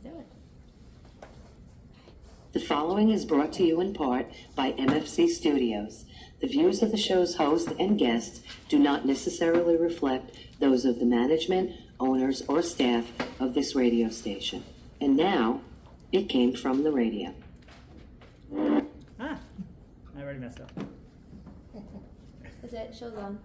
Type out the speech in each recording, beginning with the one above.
do it. The following is brought to you in part by MFC Studios. The views of the show's host and guests do not necessarily reflect those of the management, owners, or staff of this radio station. And now, it came from the radio. I already messed up. That's it. Show's on.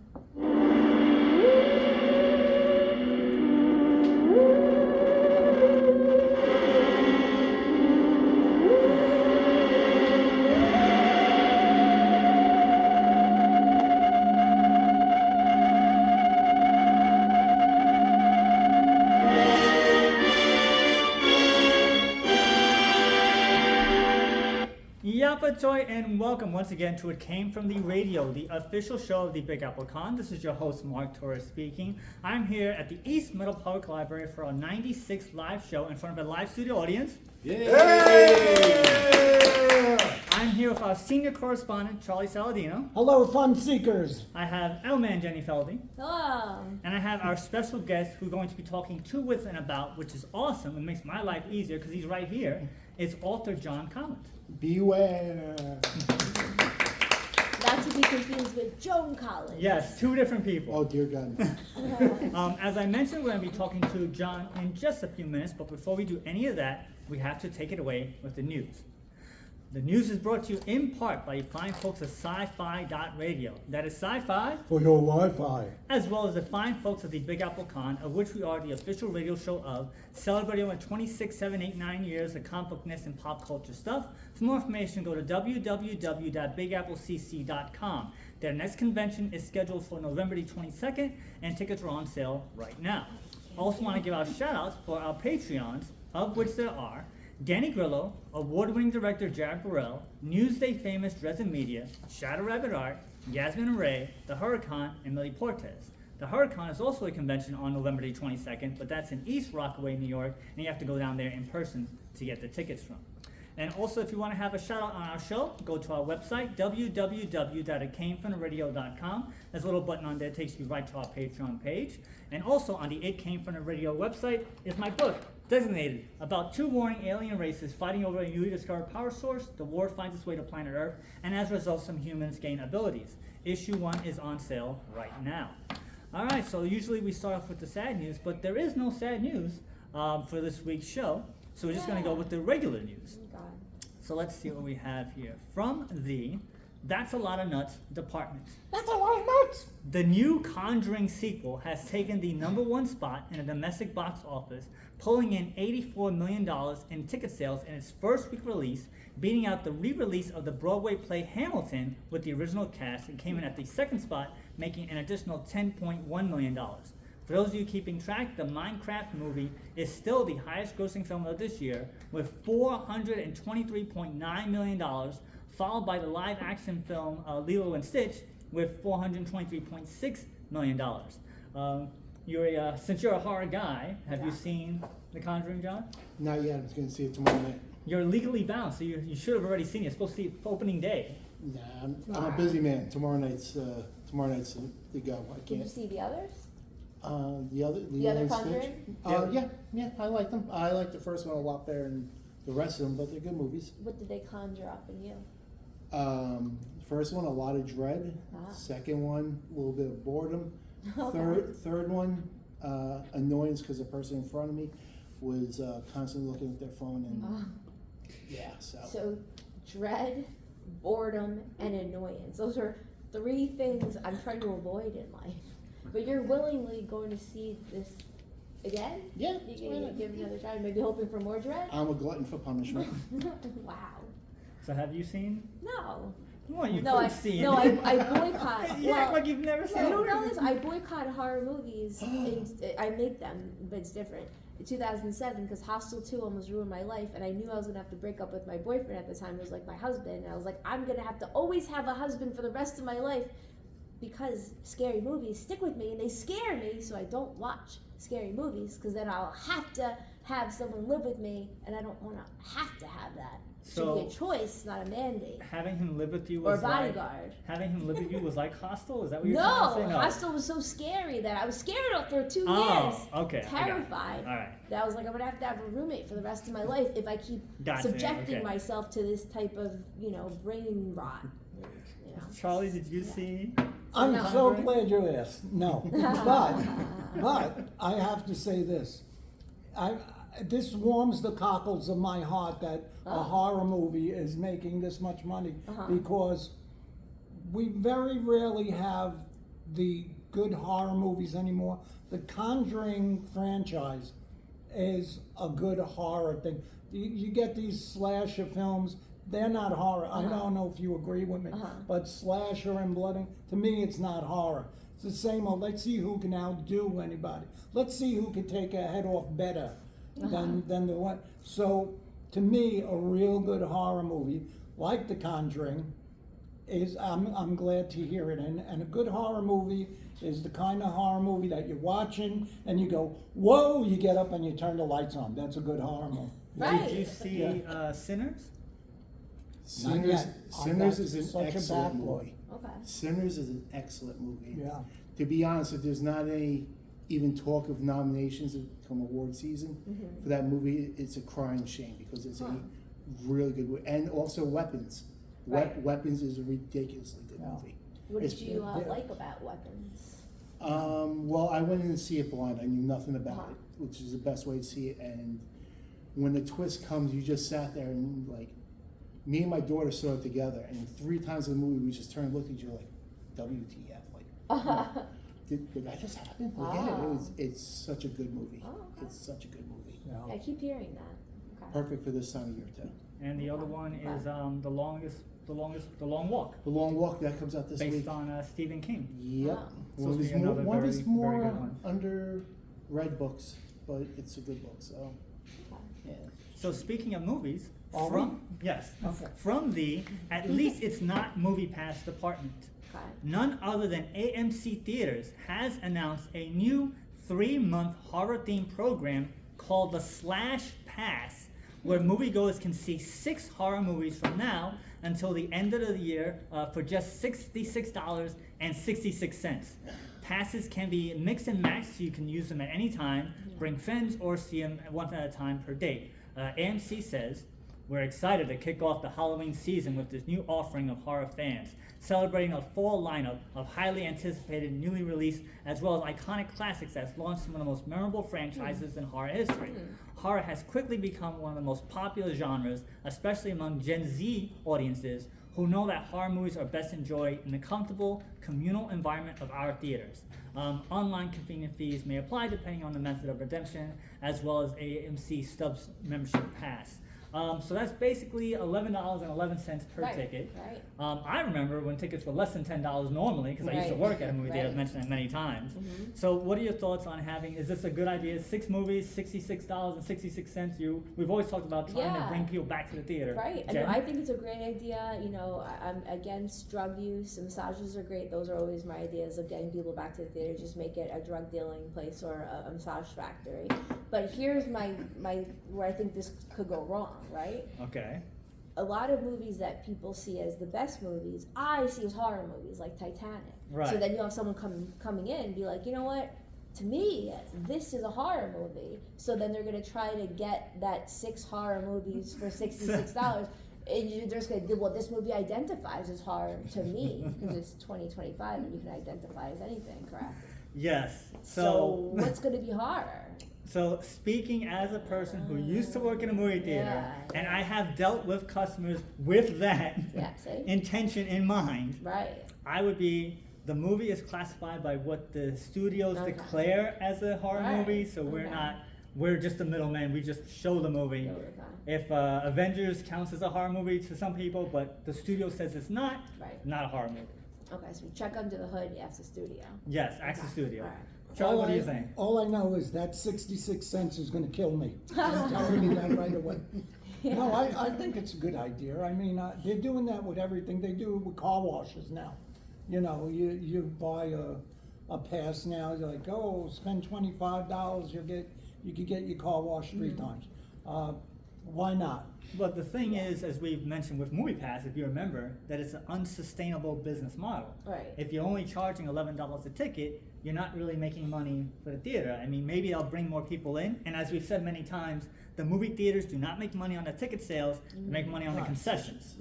Yapatoy, and welcome once again to It Came From The Radio, the official show of the Big Apple Con. This is your host, Mark Torres, speaking. I'm here at the East Middle Public Library for our 96th live show in front of a live studio audience. Yay! I'm here with our senior correspondent, Charlie Saladino. Hello, fun seekers. I have L-Man Jenny Feldy. Hello. And I have our special guest who's going to be talking to, with, and about, which is awesome and makes my life easier because he's right here. It's author John Collins. Beware. Not to be confused with Joan Collins. Yes, two different people. Oh, dear God. As I mentioned, we're going to be talking to John in just a few minutes, but before we do any of that, we have to take it away with the news. The news is brought to you in part by the fine folks at sci-fi.radio. That is sci-fi, For your Wi-Fi. as well as the fine folks at the Big Apple Con, of which we are the official radio show of, celebrating over 26, 7, 8, 9 years of comic bookness and pop culture stuff. For more information, go to www.bigapplecc.com. Their next convention is scheduled for November the 22nd, and tickets are on sale right now. Also want to give out shout-outs for our Patreons, of which there are Danny Grillo, award-winning director Jared Burrell, Newsday famous Dresden Media, Shadow Rabbit Art, Yasmin Array, The Huracan, and Millie Portes. The Huracan is also a convention on November the 22nd, but that's in East Rockaway, New York, and you have to go down there in person to get the tickets from. And also, if you want to have a shout out on our show, go to our website, www.itcamefromtheradio.com. There's a little button on there that takes you right to our Patreon page. And also on the It Came From The Radio website is my book, Designated, about two warring alien races fighting over a newly discovered power source. The war finds its way to planet Earth, and as a result, some humans gain abilities. Issue 1 is on sale right now. All right, so usually we start off with the sad news, but there is no sad news for this week's show. So we're just going to go with the regular news. Oh, God. So let's see what we have here. From the That's a Lot of Nuts department. That's a lot of nuts. The new Conjuring sequel has taken the #1 spot in the domestic box office, pulling in $84 million in ticket sales in its first week release, beating out the re-release of the Broadway play Hamilton with the original cast. It came in at the second spot, making an additional $10.1 million. For those of you keeping track, the Minecraft movie is still the highest grossing film of this year with $423.9 million, followed by the live action film Lilo and Stitch with $423.6 million. Since you're a horror guy, have you seen The Conjuring, John? Not yet. I'm going to see it tomorrow night. You're legally bound, so you should have already seen it. You're supposed to see it for opening day. Nah, I'm a busy man. Tomorrow night's the go. I Did you can't. see the others? The other Conjuring? Yeah, I like them. I like the first one a lot better than the rest of them, but they're good movies. What did they conjure up in you? First one, a lot of dread. Ah. Second one, a little bit of boredom. Okay. Third one, annoyance because the person in front of me was constantly looking at their phone and yeah. So, dread, boredom, and annoyance. Those are three things I'm trying to avoid in life. But you're willingly going to see this again? Yeah, You can give it another try, maybe hoping for more dread? I'm a glutton for punishment. Wow. So have you seen? No. Well, you No, could see it. I boycott. You act like you've never seen You it. don't know this. I boycott horror movies. I make them, but it's different. In 2007, because Hostel 2 almost ruined my life, and I knew I was gonna have to break up with my boyfriend at the time. It was like my husband, and I was like, I'm gonna have to always have a husband for the rest of my life, because scary movies stick with me and they scare me. So I don't watch scary movies, because then I'll have to have someone live with me, and I don't want to have that. Should be So a choice, not a mandate. having him live with you Or was like, bodyguard. having him live with you was like Hostel? Is that what you're No, trying to say? No. Hostel was so scary that I was scared of for 2 Oh, years. okay. I got it. Terrified. All right. That I was like, I'm gonna have to have a roommate for the rest of my life if I keep Gotcha, subjecting okay. myself to this type of, brain rot. You know. Charlie, did you see? I'm No. so glad you asked. No, but I have to say this. This warms the cockles of my heart that a horror movie is making this much money because we very rarely have the good horror movies anymore. The Conjuring franchise is a good horror thing. You get these slasher films, they're not horror. I don't know if you agree with me, but slasher and blooding, to me it's not horror. It's the same old, let's see who can outdo anybody. Let's see who can take a head off better than the one. So to me, a real good horror movie, like The Conjuring, is, I'm glad to hear it. And a good horror movie is the kind of horror movie that you're watching and you go, whoa, you get up and you turn the lights on. That's a good horror movie. Right. Did you see Sinners? Not yet. Sinners I've is got an such a excellent backlog. movie. Okay. Sinners is an excellent movie. Yeah. To be honest, if there's not any even talk of nominations come award season for that movie, it's a crying shame because it's a really good movie. And also Weapons. Right. Weapons is a ridiculously good movie. What It's- did you yeah. like about Weapons? Well, I went in to see it blind. I knew nothing about it, which is the best way to see it. And when the twist comes, you just sat there and like, me and my daughter saw it together. And 3 times in the movie, we just turned and looked at each other like, WTF? Like, did that just happen? Like, yeah, it's such a good movie. Oh, okay. It's such a good movie. Yeah. I keep hearing that. Okay. Perfect for this time of year too. And the other one is The Long Walk, The Long Walk that comes out this based week. on Stephen King. Yep. Oh. One of Supposed to his be more, another one of his very, very more good one. under-read books, but it's a good book. So, yeah. So speaking of movies, Are from the at least it's not Movie Pass department. Okay. None other than AMC Theaters has announced a new 3-month horror themed program called the Slash Pass, where moviegoers can see 6 horror movies from now until the end of the year for just $66.66. Passes can be mix and match, so you can use them at any time, bring friends, or see them once at a time per date. AMC says, "We're excited to kick off the Halloween season with this new offering of horror fans, celebrating a fall lineup of highly anticipated, newly released, as well as iconic classics that's launched some of the most memorable franchises in horror history. Horror has quickly become one of the most popular genres, especially among Gen Z audiences who know that horror movies are best enjoyed in the comfortable, communal environment of our theaters. Online convenient fees may apply depending on the method of redemption, as well as AMC Stubs membership pass." So that's basically $11.11 per Right, ticket. right. I remember when tickets were less than $10 normally, because I used to Right, work at a movie theater, I've right. mentioned it many times. So what are your thoughts on is this a good idea? 6 movies, $66.66. We've always talked about trying to Yeah. bring people back to the theater. Right. Jen? I think it's a great idea. I'm against drug use. Massages are great. Those are always my ideas of getting people back to the theater. Just make it a drug dealing place or a massage factory. But here's my where I think this could go wrong, right? Okay. A lot of movies that people see as the best movies, I see as horror movies, like Titanic. Right. So then you have someone coming in and be like, you know what? To me, this is a horror movie. So then they're gonna try to get that 6 horror movies for $66. And you're just gonna, well, this movie identifies as horror to me because it's 2025 and you can identify as anything, correct? Yes. So what's gonna be horror? So speaking as a person who used to work in a movie theater, Yeah, and I have dealt with customers with that Yeah, see? intention in mind, Right. I would be, the movie is classified by what the studios Okay. declare as a horror Right, movie, so we're just the middleman, we just show the movie. Okay. If Avengers counts as a horror movie to some people, but the studio says it's not, Right. not a horror movie. Okay, so we check under the hood, yes, the studio. Yes, ask the Okay, studio. all right. Charlie, what do you think? All I know is that 66 cents is gonna kill me. I'm telling you that right away. No, I think it's a good idea. I mean, they're doing that with everything. They do it with car washes now. You know, you buy a pass now, you're like, oh, spend $25, you could get your car washed 3 times. Why not? But the thing is, as we've mentioned with MoviePass, if you remember, that it's an unsustainable business model. Right. If you're only charging $11 a ticket, you're not really making money for the theater. I mean, maybe they'll bring more people in, and as we've said many times, the movie theaters do not make money on the ticket sales, they make money on the Right. concessions.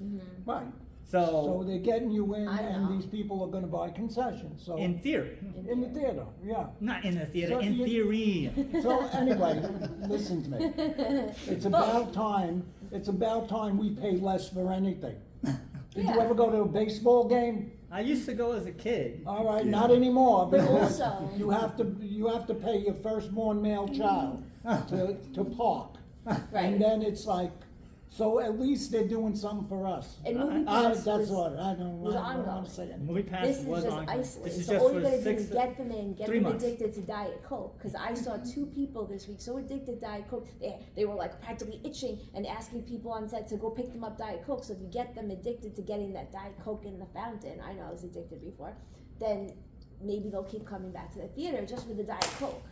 Right. So, So they're getting you in, I and know. these people are gonna buy concessions, so, in theory, in the theater, yeah. not in the theater, So in you- theory. So anyway, listen to me. It's about time we pay less for anything. Did you Yeah. ever go to a baseball game? I used to go as a kid. All right, not anymore, But because also- you have to pay your firstborn male child to park. Right. And then it's like, so at least they're doing something for us. And MoviePass That's was, what, I don't was want ongoing. to say it. MoviePass This is was just on. isolated. This is So just all for you gotta do 6 is get them in, get 3 them months. addicted to Diet Coke. Because I saw 2 people this week so addicted to Diet Coke, they were like practically itching and asking people on set to go pick them up Diet Coke. So if you get them addicted to getting that Diet Coke in the fountain, I know I was addicted before, then maybe they'll keep coming back to the theater just with the Diet Coke.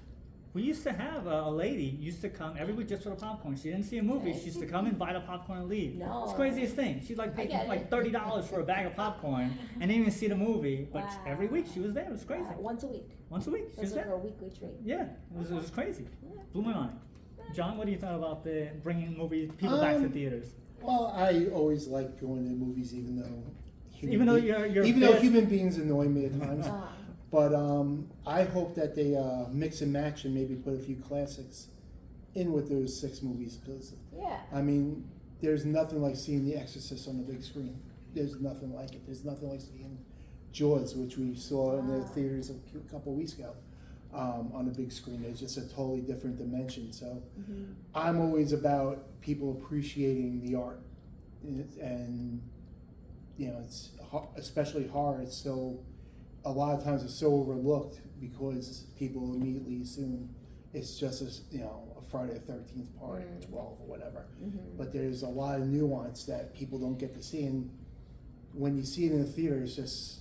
We used to have a lady used to come every week just for the popcorn. She didn't see a movie. She used to come and buy the popcorn and leave. No. It's the craziest thing. She'd like pay get like it. $30 for a bag of popcorn and didn't even see the movie. But Wow. every week she was there. It was crazy. Once a week. Once a week she was That's like there. a weekly treat. Yeah, it was crazy. Blew my mind. John, what do you think about the bringing movies people back to theaters? Well, I always like going to movies, even though Even though you're even though pissed. human beings annoy me at times. Uh, But I hope that they mix and match and maybe put a few classics in with those 6 movies, because yeah. I mean, there's nothing like seeing The Exorcist on the big screen. There's nothing like it. There's nothing like seeing Jaws, which we saw in the Wow. theaters a couple of weeks ago, on the big screen. It's just a totally different dimension. So I'm always about people appreciating the art, and you know, it's especially horror. It's so, a lot of times it's so overlooked because people immediately assume it's just a Friday the 13th part, 12 or whatever. But there's a lot of nuance that people don't get to see, and when you see it in the theater, it's just,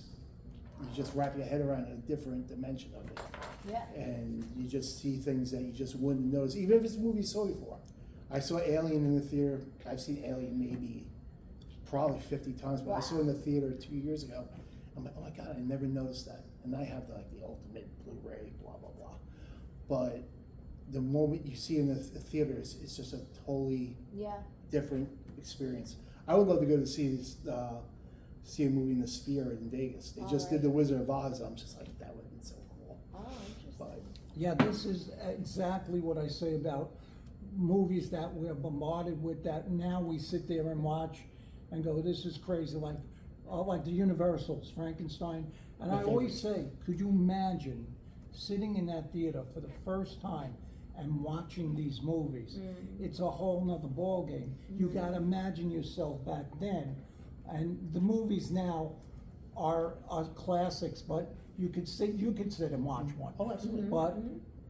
you just wrap your head around a different dimension of it, Yeah. and you just see things that you just wouldn't notice, even if it's a movie you saw before. I saw Alien in the theater. I've seen Alien maybe probably 50 times, but I saw it in the theater 2 years ago. I'm like, oh my God, I never noticed that. And I have the ultimate Blu-ray, blah, blah, blah. But the moment you see it in the theaters, it's just a totally Yeah. different experience. I would love to go to see a movie in the Sphere in Vegas. They just did The Wizard of Oz. I'm just like, that would have been so cool. Oh, interesting. But Yeah, this is exactly what I say about movies that we're bombarded with, that now we sit there and watch and go, this is crazy, like the Universals, Frankenstein. And I always say, could you imagine sitting in that theater for the first time and watching these movies? It's a whole nother ballgame. You gotta imagine yourself back then. And the movies now are classics, but you could sit and watch one. oh, absolutely. But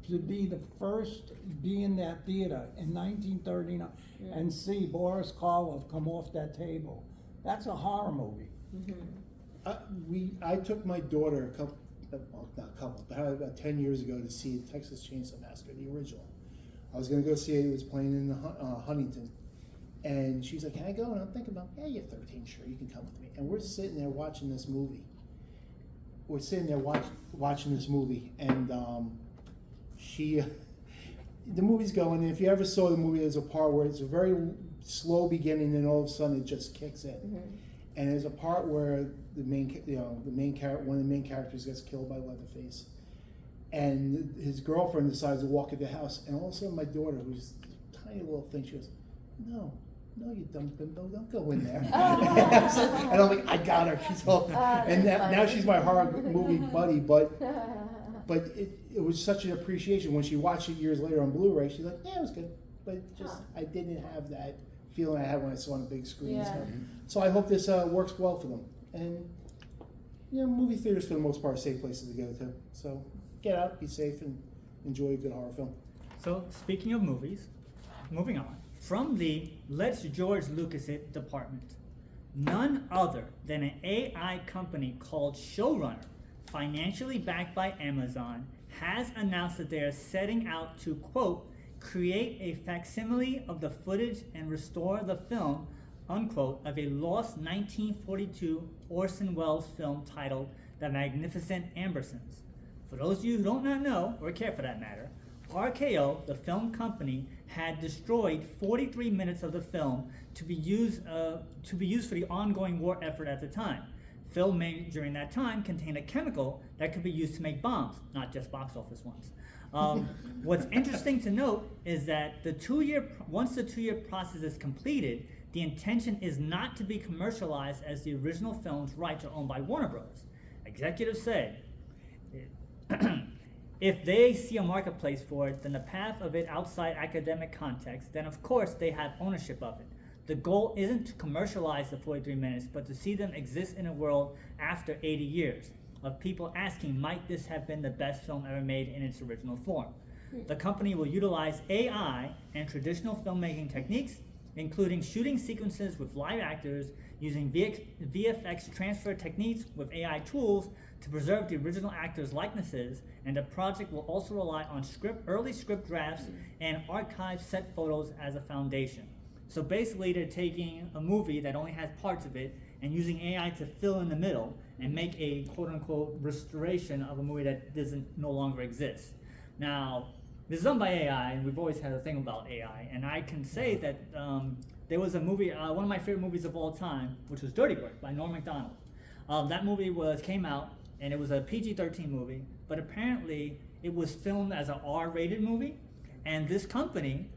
to be in that theater in 1939 and see Boris Karloff come off that table, that's a horror movie. I took my daughter about 10 years ago to see Texas Chainsaw Massacre, the original. I was gonna go see it. It was playing in Huntington, and she's like, "Can I go?" And I'm thinking about, "Yeah, you're 13, sure, you can come with me." And we're sitting there watching this movie. We're sitting there watching this movie, and the movie's going. And if you ever saw the movie, there's a part where it's a very slow beginning, and all of a sudden it just kicks in. And there's a part where one of the main characters gets killed by Leatherface, and his girlfriend decides to walk into the house, and all of a sudden my daughter, who's a tiny little thing, she goes, "No, you dumb bimbo, don't go in there." And I'm like, I got her. She's all, and now she's my horror movie buddy. But it was such an appreciation when she watched it years later on Blu-ray. She's like, "Yeah, it was good," but just I didn't have that feeling I had when I saw it on a big screen. Yeah. So I hope this works well for them. And movie theaters for the most part are safe places to go to. So get out, be safe, and enjoy a good horror film. So speaking of movies, moving on. From the Let's George Lucas It department, none other than an AI company called Showrunner, financially backed by Amazon, has announced that they are setting out to, quote, create a facsimile of the footage and restore the film, unquote, of a lost 1942 Orson Welles film titled The Magnificent Ambersons. For those of you who don't know, or care for that matter, RKO, the film company, had destroyed 43 minutes of the film to be used for the ongoing war effort at the time. Film made during that time contained a chemical that could be used to make bombs, not just box office ones. What's interesting to note is that once the two-year process is completed, the intention is not to be commercialized as the original film's rights are owned by Warner Bros. Executives say, if they see a marketplace for it, then the path of it outside academic context, then of course they have ownership of it. The goal isn't to commercialize the 43 minutes, but to see them exist in a world after 80 years of people asking, might this have been the best film ever made in its original form? The company will utilize AI and traditional filmmaking techniques, including shooting sequences with live actors, using VFX transfer techniques with AI tools to preserve the original actors' likenesses, and the project will also rely on early script drafts and archived set photos as a foundation. So basically they're taking a movie that only has parts of it and using AI to fill in the middle and make a quote-unquote restoration of a movie that no longer exists. Now, this is done by AI, and we've always had a thing about AI, and I can say that there was a movie, one of my favorite movies of all time, which was Dirty Work by Norm Macdonald. That movie came out, and it was a PG-13 movie, but apparently it was filmed as an R-rated movie, and this company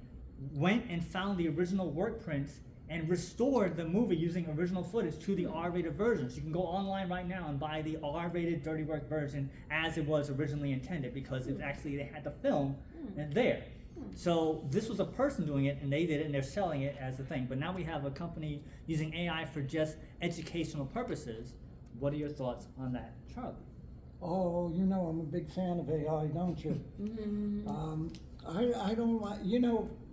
went and found the original work prints and restored the movie using original footage to the R-rated version. So you can go online right now and buy the R-rated Dirty Work version as it was originally intended, because they had the film there. So this was a person doing it, and they did it, and they're selling it as a thing. But now we have a company using AI for just educational purposes. What are your thoughts on that, Charlie? Oh, you know I'm a big fan of AI, don't you? I don't like,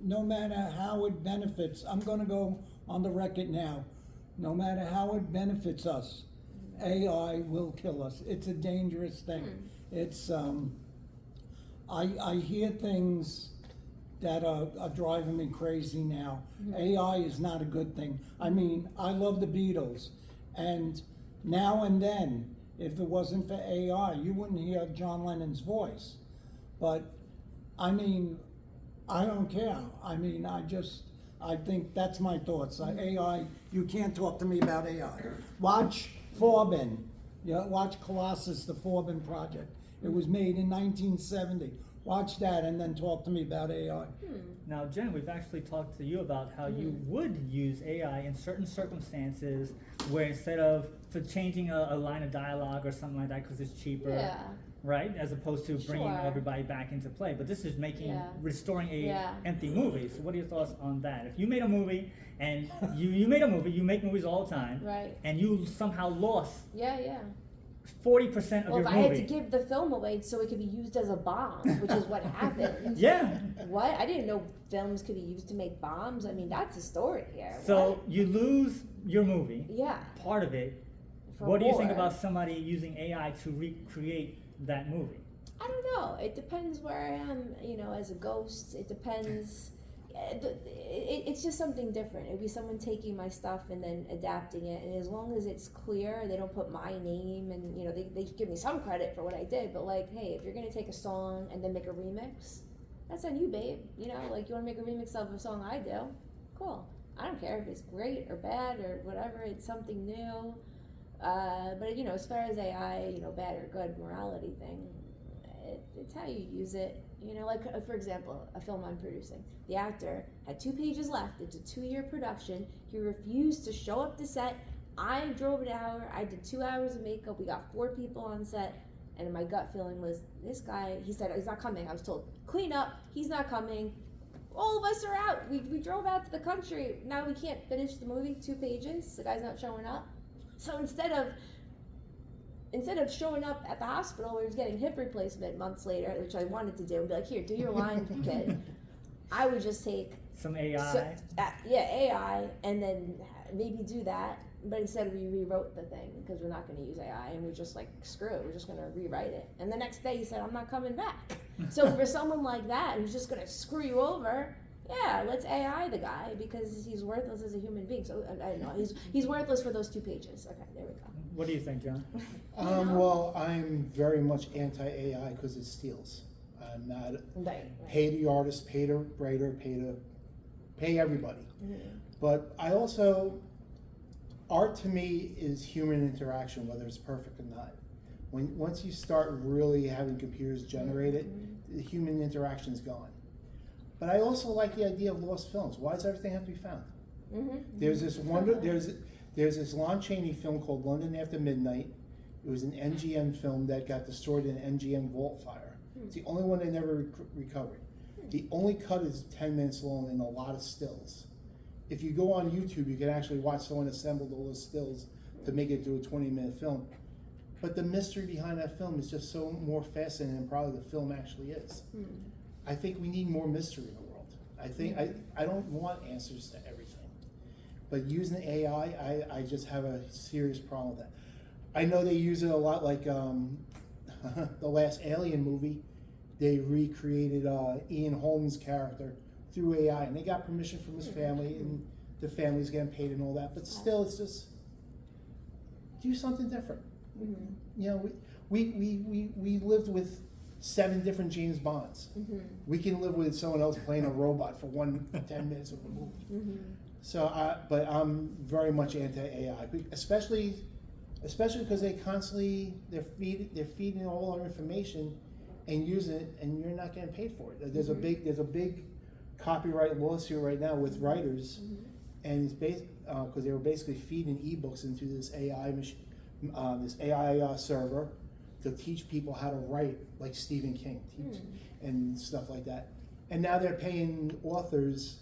no matter how it benefits, I'm going to go on the record now, no matter how it benefits us, AI will kill us. It's a dangerous thing. It's, I hear things that are driving me crazy now. AI is not a good thing. I mean, I love the Beatles, and now and then, if it wasn't for AI, you wouldn't hear John Lennon's voice. But I mean, I don't care. I mean, I think that's my thoughts. AI, you can't talk to me about AI. Watch Forbin. Watch Colossus, the Forbin project. It was made in 1970. Watch that and then talk to me about AI. Now, Jen, we've actually talked to you about how you would use AI in certain circumstances where instead of for changing a line of dialogue or something like that because it's cheaper, right? As opposed to bringing everybody back into play. But this is restoring a empty movie. So what are your thoughts on that? If you made a movie and you made a movie, you make movies all the time, right? And you somehow lost 40% of well, your if movie. I had to give the film away so it could be used as a bomb, which is what happened. What? I didn't know films could be used to make bombs. I mean, that's the story here. So you lose your movie. Yeah. Part of it. For what do you war. think about somebody using AI to recreate that movie? I don't know. It depends where I am, as a ghost. It depends. It's just something different. It'd be someone taking my stuff and then adapting it. And as long as it's clear, they don't put my name and, they give me some credit for what I did. But hey, if you're going to take a song and then make a remix, that's on you, babe. You want to make a remix of a song I do. Cool. I don't care if it's great or bad or whatever. It's something new. But as far as AI, bad or good morality thing, it's how you use it. For example, a film I'm producing. The actor had 2 pages left. It's a 2-year production. He refused to show up to set. I drove an hour. I did 2 hours of makeup. We got 4 people on set. And my gut feeling was, this guy, he said, he's not coming. I was told, clean up. He's not coming. All of us are out. We drove out to the country. Now we can't finish the movie. 2 pages. The guy's not showing up. So instead of showing up at the hospital where he was getting hip replacement months later, which I wanted to do, and be like, here, do your line, kid, I would just take some AI. AI, and then maybe do that. But instead, we rewrote the thing because we're not going to use AI, and we're just screw it. We're just going to rewrite it. And the next day, he said, I'm not coming back. So for someone like that who's just gonna screw you over, yeah, let's AI the guy because he's worthless as a human being. So I don't know, he's worthless for those 2 pages. Okay, there we go. What do you think, John? Well, I'm very much anti-AI because it steals. I'm not Right. pay the artist, pay the writer, pay everybody. But I also, art to me is human interaction, whether it's perfect or not. Once you start really having computers generate it, the human interaction is gone. But I also like the idea of lost films. Why does everything have to be found? There's this there's this Lon Chaney film called London After Midnight. It was an MGM film that got destroyed in an MGM vault fire. It's the only one they never recovered. The only cut is 10 minutes long and a lot of stills. If you go on YouTube, you can actually watch someone assemble all those stills to make it to a 20-minute film. But the mystery behind that film is just so more fascinating than probably the film actually is. I think we need more mystery in the world. I think I don't want answers to everything. But using AI, I just have a serious problem with that. I know they use it a lot, like the last Alien movie. They recreated Ian Holm's character through AI, and they got permission from his family, and the family's getting paid and all that. But still, it's just do something different. You know, we lived with 7 different James Bonds. We can live with someone else playing a robot for 10 minutes of the movie. So, but I'm very much anti-AI, especially because they constantly they're feeding all our information and using it, and you're not getting paid for it. There's a big copyright lawsuit right now with writers, and it's based because they were basically feeding ebooks into this AI machine, this AI server to teach people how to write like Stephen King and stuff like that. And now they're paying authors,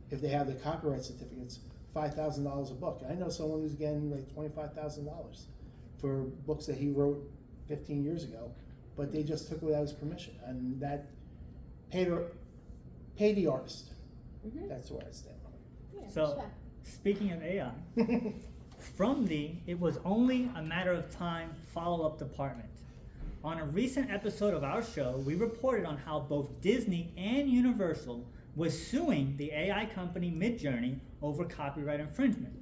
if they have the copyright certificates, $5,000 a book. I know someone who's getting like $25,000 for books that he wrote 15 years ago, but they just took it without his permission, and that pay the artist. That's where I stand. Yeah, So, respect. speaking of AI, from the It Was Only a Matter of Time follow-up department. On a recent episode of our show, we reported on how both Disney and Universal was suing the AI company Midjourney over copyright infringement.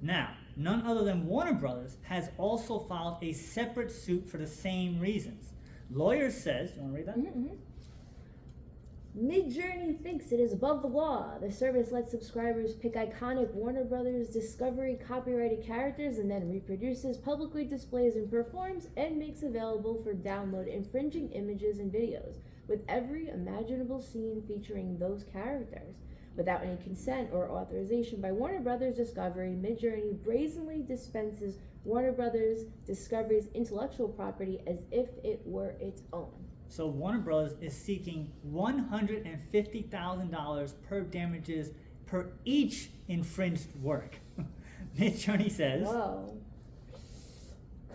Now, none other than Warner Brothers has also filed a separate suit for the same reasons. Lawyer says, you want to read that? Midjourney thinks it is above the law. The service lets subscribers pick iconic Warner Brothers Discovery copyrighted characters and then reproduces, publicly displays, and performs and makes available for download infringing images and videos, with every imaginable scene featuring those characters. Without any consent or authorization by Warner Brothers Discovery, Midjourney brazenly dispenses Warner Brothers Discovery's intellectual property as if it were its own. So Warner Bros. Is seeking $150,000 per damages per each infringed work. Midjourney says, Whoa.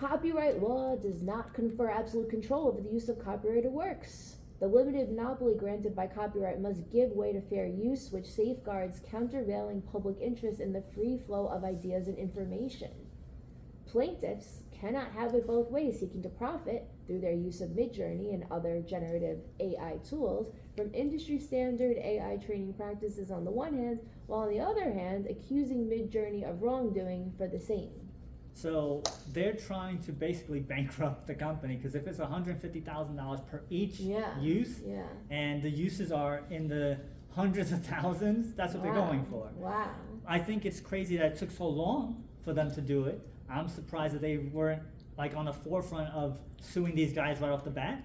Copyright law does not confer absolute control over the use of copyrighted works. The limited monopoly granted by copyright must give way to fair use, which safeguards countervailing public interest in the free flow of ideas and information. Plaintiffs cannot have it both ways, seeking to profit through their use of Midjourney and other generative AI tools from industry standard AI training practices on the one hand, while on the other hand, accusing Midjourney of wrongdoing for the same. so they're trying to basically bankrupt the company because if it's $150,000 per each use, and the uses are in the hundreds of thousands, that's what they're going for. Wow. I think it's crazy that it took so long for them to do it. I'm surprised that they weren't like on the forefront of suing these guys right off the bat.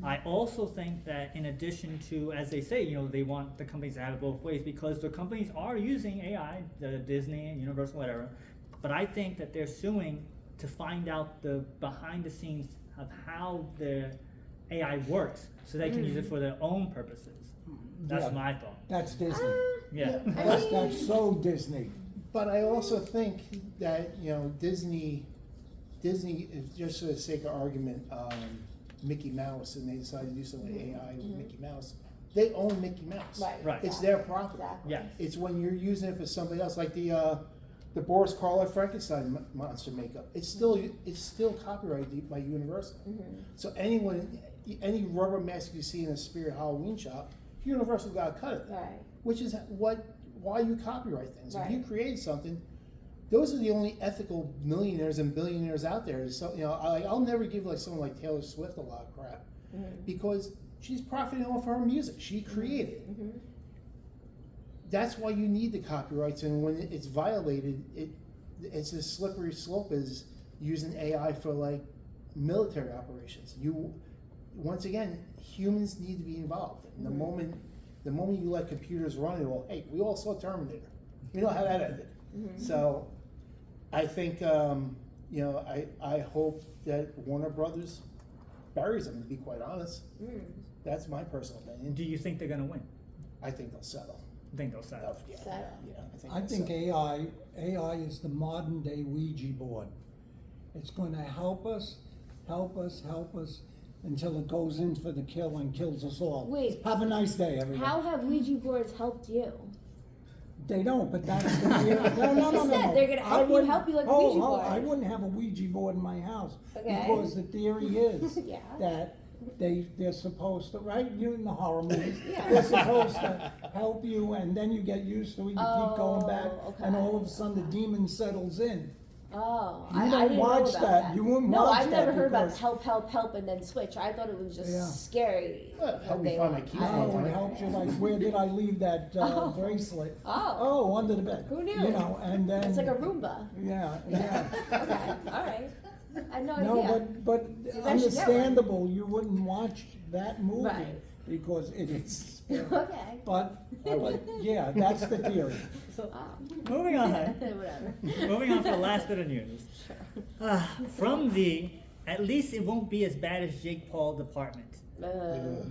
I also think that in addition to, as they say, you know, they want the companies to have it both ways because the companies are using AI, the Disney and Universal, whatever. But I think that they're suing to find out the behind the scenes of how the AI works so they can use it for their own purposes. That's Yeah. my thought. That's Disney. Yeah. That's so Disney. But I also think that, you know, Disney is just for the sake of argument, Mickey Mouse, and they decided to do something with AI with Mickey Mouse. They own Mickey Mouse. Right. It's their property. Exactly. Yeah. It's when you're using it for somebody else, like the Boris Karloff Frankenstein monster makeup. It's still copyrighted by Universal. So anyone, any rubber mask you see in a Spirit Halloween shop, Universal got to cut it. Right. Which is why you copyright things. If you Right. create something, those are the only ethical millionaires and billionaires out there. So I'll never give like someone like Taylor Swift a lot of crap because she's profiting off her music. She created it. That's why you need the copyrights, and when it's violated, it's a slippery slope as using AI for like military operations. Once again, humans need to be involved. And the moment you let computers run it, well, hey, we all saw Terminator. We know how that ended. So I think I hope that Warner Brothers buries them, to be quite honest. That's my personal opinion. Do you think they're gonna win? I think they'll settle. I think they'll settle. Yeah, Settle. yeah, I they'll think settle. AI is the modern day Ouija board. It's going to help us until it goes in for the kill and kills us all. Wait. Have a nice day, everyone. How have Ouija boards helped you? They don't, but that's the no. You said they're gonna help you like a Ouija board. I wouldn't have a Ouija board in my house Okay. because the theory is Yeah. that they're supposed to, right? You in the horror movies, Yeah. they're supposed to help you, and then you get used to it. You keep going back, Oh, and okay. all of a sudden the demon settles in. Oh, You I don't didn't watch know about that. You wouldn't No, watch I've that never heard about because- help, and then switch. I thought it was just Yeah. scary. Well, help when me they find my went. keys I all No, the didn't it time. know. helps you. Like, where did I leave that Oh. bracelet? Oh. Oh, under the bed. Who knew? You know, and then It's like a Roomba. Yeah. Okay, all right. I had no No, idea. but I should get one. understandable. You wouldn't watch that movie Right. because it is. Okay. But yeah, that's the theory. So, Oh. moving on. Whatever. Moving on to the last bit of news. From the at least it won't be as bad as Jake Paul department.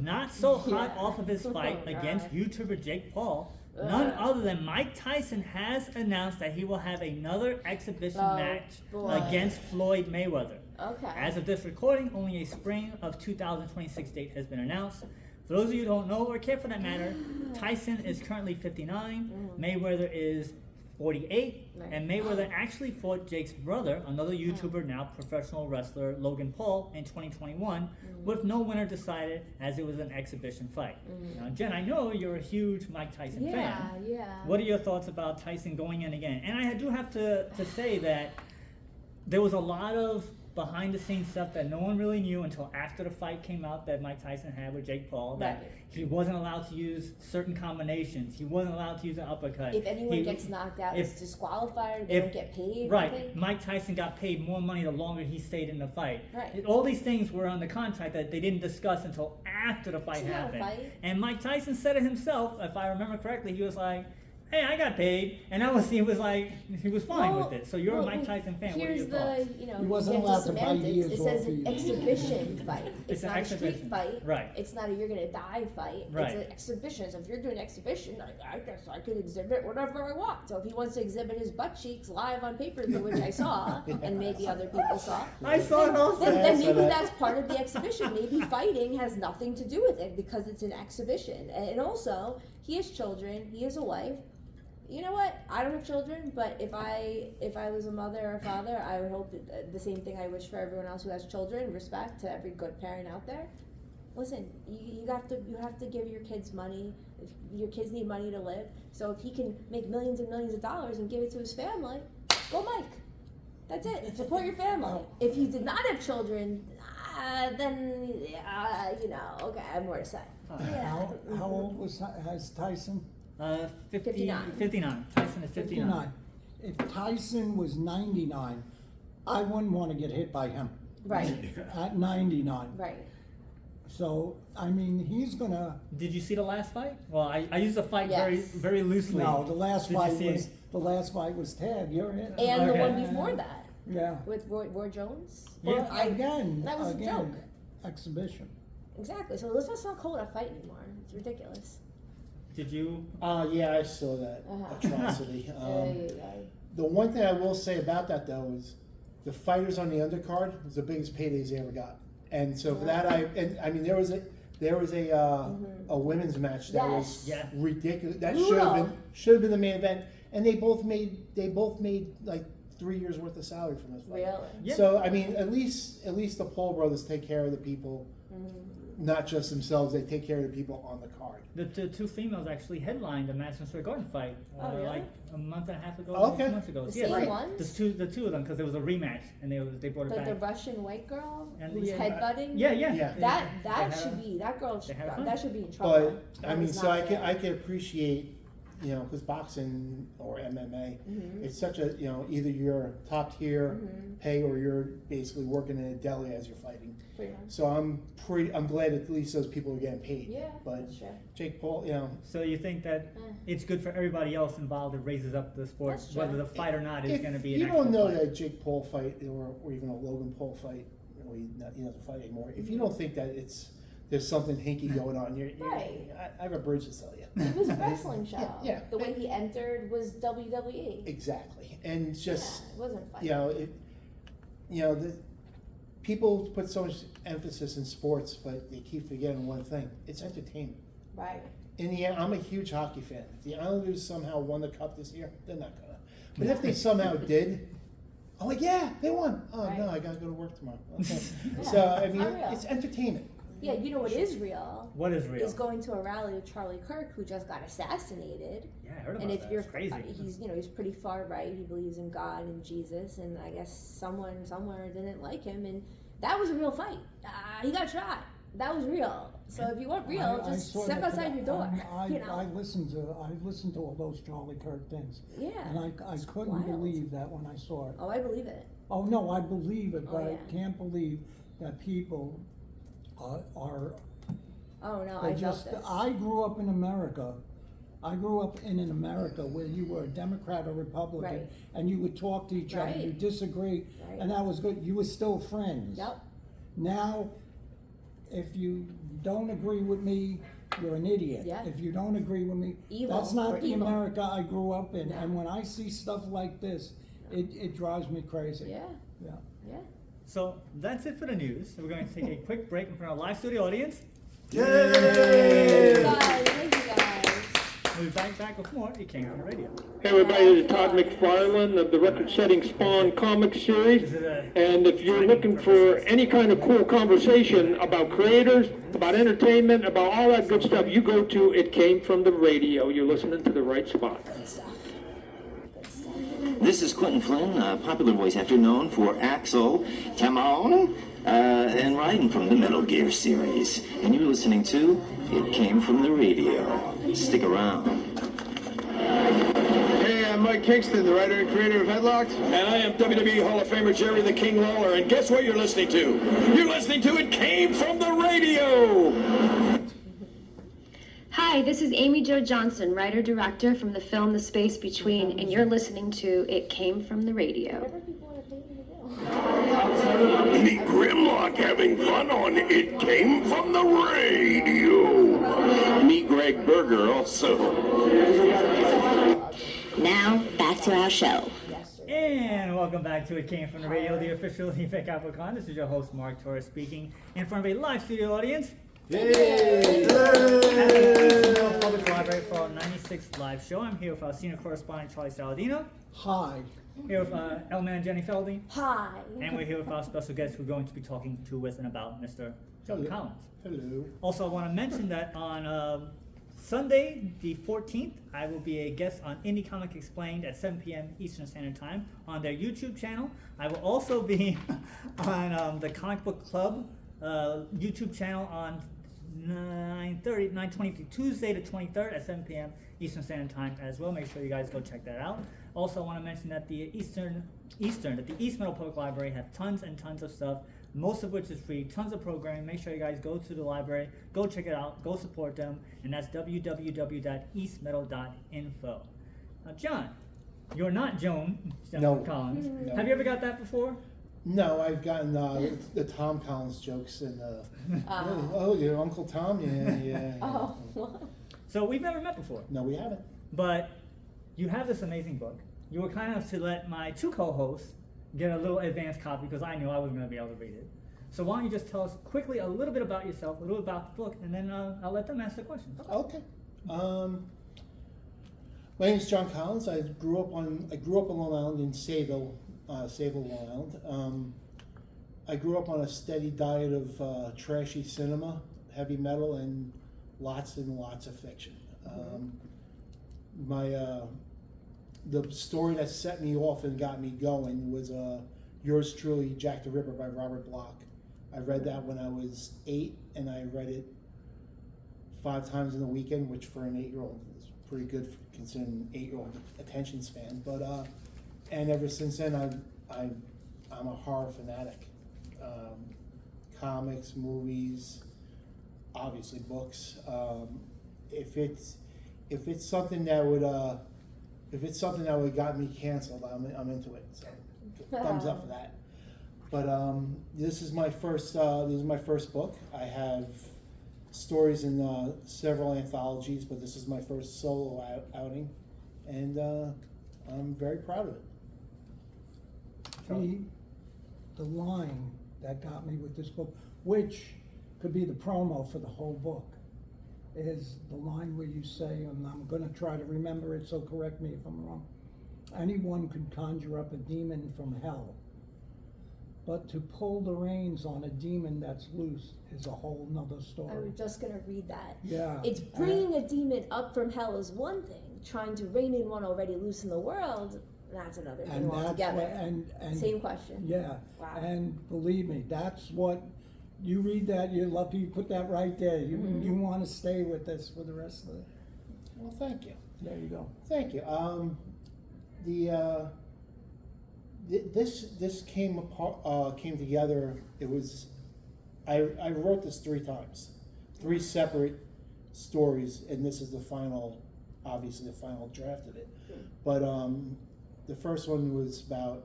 Not so hot Yeah. off of his fight Oh, against God. YouTuber Jake Paul. None other than Mike Tyson has announced that he will have another exhibition Oh, match boy. against Floyd Mayweather. Okay. As of this recording, only a spring of 2026 date has been announced. For those of you who don't know or care for that matter, Tyson is currently 59, Mayweather is 48, Right. and Mayweather actually fought Jake's brother, another YouTuber, now professional wrestler, Logan Paul, in 2021, with no winner decided as it was an exhibition fight. Now, Jen, I know you're a huge Mike Tyson Yeah, fan. yeah. What are your thoughts about Tyson going in again? And I do have to say that there was a lot of behind the scenes stuff that no one really knew until after the fight came out that Mike Tyson had with Jake Paul. That Right. he wasn't allowed to use certain combinations. He wasn't allowed to use an uppercut. If anyone He- gets knocked out, if- it's disqualified. They if- don't get paid. I Right, think. Mike Tyson got paid more money the longer he stayed in the fight. Right. All these things were on the contract that they didn't discuss until after the fight It's not a happened. fight. And Mike Tyson said it himself, if I remember correctly. He was like, "Hey, I got paid," and he was fine Well, with it. So you're a well, Mike Tyson fan. What are Here's your thoughts? He wasn't get allowed to buy semantics. years It says off an of you. exhibition fight. It's It's an not a street exhibition. fight. Right. It's not a you're gonna die fight. Right. It's an exhibition. So if you're doing an exhibition, I guess I could exhibit whatever I want. So if he wants to exhibit his butt cheeks live on pay-per-view, which I saw, and maybe other people saw, I saw it also. then Yeah, maybe so that's part of the exhibition. Maybe fighting has nothing to do with it because it's an exhibition. And also, he has children. He has a wife. You know what? I don't have children, but if I was a mother or a father, I would hope that the same thing I wish for everyone else who has children. Respect to every good parent out there. Listen, you have to give your kids money. If your kids need money to live, so if he can make millions and millions of dollars and give it to his family, go Mike. That's it. Support your family. If you did not have children, then okay, I have more to say. How old has Tyson? 59. 59. Tyson is 59. 59. If Tyson was 99, I wouldn't want to get hit by him Right, at 99. right. So, I mean, he's gonna. Did you see the last fight? Well, I used the fight Yes. very loosely. No, the last Did you fight see was it? the last fight was Tag. You're in. And the Okay. one before that Yeah. with Roy Jones. Yeah. Well, again, that was a joke. exhibition. Exactly. So let's just not call it a fight anymore. It's ridiculous. Did you? Yeah, I saw that Uh-huh. atrocity. Yeah. The one thing I will say about that though is the fighters on the undercard was the biggest paydays they ever got, and so for that I mean there was a women's match that Yes. was Yeah. ridiculous. That Brutal. should have been the main event, and they both made like 3 years worth of salary from this fight. Really? Yeah. So I mean, at least the Paul brothers take care of the people. not just themselves, they take care of the people on the card. The two females actually headlined the Madison Square Garden fight Oh, really? like a month and a half ago, Okay. 2 months ago. The Yeah, same right. ones? The two of them, because it was a rematch, and they brought it But back. the Russian white girl And who's yeah, headbutting. Yeah, yeah. Yeah. That They that had should a- be that girl. they had a fight. That should be in trouble. But I That mean, was so not I fair. can appreciate, you know, because boxing or MMA, Mm-hmm. it's such a, you know, either you're top tier pay or you're basically working in a deli as you're fighting. Pretty much. So I'm glad at least those people are getting paid. Yeah, But that's true. Jake Paul, you know, So you think that Eh. it's good for everybody else involved? It raises up the sport, That's true. whether the fight or not is if going to be an you actual don't know fight. that Jake Paul fight or even a Logan Paul fight, or he doesn't fight anymore. If you don't think that there's something hinky going on, Right. I have a bridge to sell you. It was a wrestling show. Yeah. The way he entered was WWE. Exactly, and it's just. Yeah, it wasn't fight. The people put so much emphasis in sports, but they keep forgetting one thing: it's entertainment. Right. In the end, I'm a huge hockey fan. If the Islanders somehow won the cup this year, they're not gonna. But if they somehow did, I'm like, yeah, they won. Oh Right. no, I gotta go to work tomorrow. Okay. Yeah, So I it's mean, not real. it's entertainment. Yeah, you know what is real? What is real? Is going to a rally with Charlie Kirk, who just got assassinated. Yeah, I heard about And if that. you're It's crazy. he's pretty far right. He believes in God and Jesus, and I guess someone somewhere didn't like him, and that was a real fight. He got shot. That was real. So if you want real, I just saw step that outside your door. I you know? listened to all those Charlie Kirk things, Yeah. and I couldn't wild. believe that when I saw it. Oh, I believe it. Oh no, I believe it, Oh, but I yeah. can't believe that people are. Oh no, They I just. felt this. I grew up in America. I grew up in an America where you were a Democrat or Republican, Right. and you would talk to each other. You Right. disagree, Right. and that was good. You were still friends. Yep. Now, if you don't agree with me, you're an idiot. Yeah. If you don't agree with me, Evil. that's not We're the evil. America I grew up in. No. And when I see stuff like this, it drives me crazy. Yeah. Yeah. Yeah. So that's it for the news. So we're going to take a quick break in front of our live studio audience. Thank you guys. Thank you guys. We'll be back with more. It came on the radio. Hey everybody, this is Todd McFarlane of the record-setting Spawn comic series. This is a And if you're looking for any kind of cool conversation about creators, about entertainment, about all that good stuff, you go to It Came From The Radio. You're listening to the right spot. Good stuff. Good stuff. This is Quentin Flynn, a popular voice actor known for Axel, Timon, and Raiden from the Metal Gear series. And you're listening to It Came From The Radio. Stick around. Hey, I'm Mike Kingston, the writer and creator of Headlocked. And I am WWE Hall of Famer Jerry the King Lawler, and guess what you're listening to? You're listening to It Came From The Radio! Hi, this is Amy Jo Johnson, writer-director from the film The Space Between, and you're listening to It Came From The Radio. Whatever people want to pay me to do. Meet Grimlock having fun on It Came From The Radio! Meet Greg Berger also. Now, back to our show. And welcome back to It Came From The Radio, the official Event Capricorn. This is your host, Mark Torres, speaking in front of a live studio audience. At the Public Library for our 96th live show. I'm here with our senior correspondent, Charlie Saladino. Hi. Here with L-Man Jenny Feldy. Hi. And we're here with our special guest who we're going to be talking to with and about Mr. John Hello. Collins. Hello. Also, I want to mention that on Sunday, the 14th, I will be a guest on Indie Comic Explained at 7 p.m. Eastern Standard Time on their YouTube channel. I will also be on the Comic Book Club YouTube channel on 9:20 Tuesday the 23rd at 7 p.m. Eastern Standard Time as well. Make sure you guys go check that out. Also, I want to mention that the East Meadow Public Library have tons and tons of stuff, most of which is free, tons of programming. Make sure you guys go to the library, go check it out, go support them, and that's www.eastmeadow.info. Now, John, you're not Joan No. Collins. No. Have you ever got that before? No, I've gotten the Tom Collins jokes and oh, your Uncle Tom, yeah. Oh. So we've never met before, No, we haven't. but you have this amazing book. You were kind enough to let my two co-hosts get a little advanced copy because I knew I wasn't going to be able to read it. So why don't you just tell us quickly a little bit about yourself, a little about the book, and then I'll let them ask the questions. Okay. My name is John Collins. I grew up on Long Island in Sayville, Long Island. I grew up on a steady diet of trashy cinema, heavy metal and lots of fiction. The story that set me off and got me going was Yours Truly, Jack the Ripper by Robert Bloch. I read that when I was 8, and I read it 5 times in a weekend, which for an 8-year-old is pretty good considering an 8-year-old attention span. But and ever since then, I'm a horror fanatic. Comics, movies, obviously books. If it's something that would got me canceled, I'm into it. So thumbs up for that. But this is my first book. I have stories in several anthologies, but this is my first solo outing, and I'm very proud of it. The line that got me with this book, which could be the promo for the whole book, is the line where you say, and I'm going to try to remember it, so correct me if I'm wrong, anyone could conjure up a demon from hell, but to pull the reins on a demon that's loose is a whole nother I story. was just gonna read that. Yeah. It's bringing a demon up from hell is one thing. Trying to rein in one already loose in the world, that's another thing And that's altogether. what, and Same question. Yeah, Wow. and believe me, that's what, you read that, you're lucky you put that right there. You want to stay with this for the rest of it. Well, thank you. There you go. Thank you. This came together. It was, I wrote this 3 times, 3 separate stories, and this is the final, obviously the final draft of it. But the first one was about,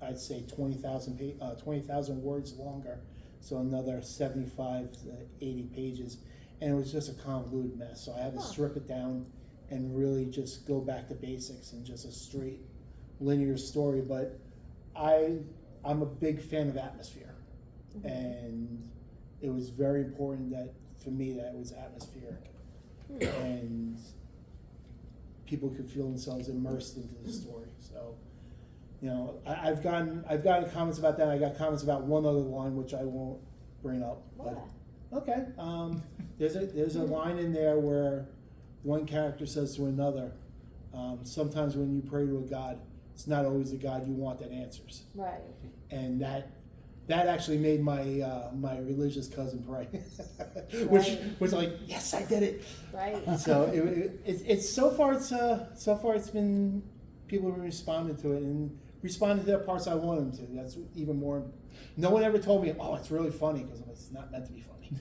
I'd say 20,000 words longer, so another 75 to 80 pages, and it was just a convoluted mess. So I had to strip it down and really just go back to basics and just a straight linear story. But I'm a big fan of atmosphere, and it was very important that for me that it was atmospheric, and people could feel themselves immersed into the story. So, you know, I've gotten comments about that. I got comments about one other line which I won't bring up. But okay, there's a line in there where one character says to another, sometimes when you pray to a God, it's not always the God you want that answers. Right. And that actually made my my religious cousin pray, which was like, yes, I did it. Right. So it's so far it's been, people have responded to it and responded to the parts I want them to. That's even more. No one ever told me, oh, it's really funny, because it's not meant to be funny.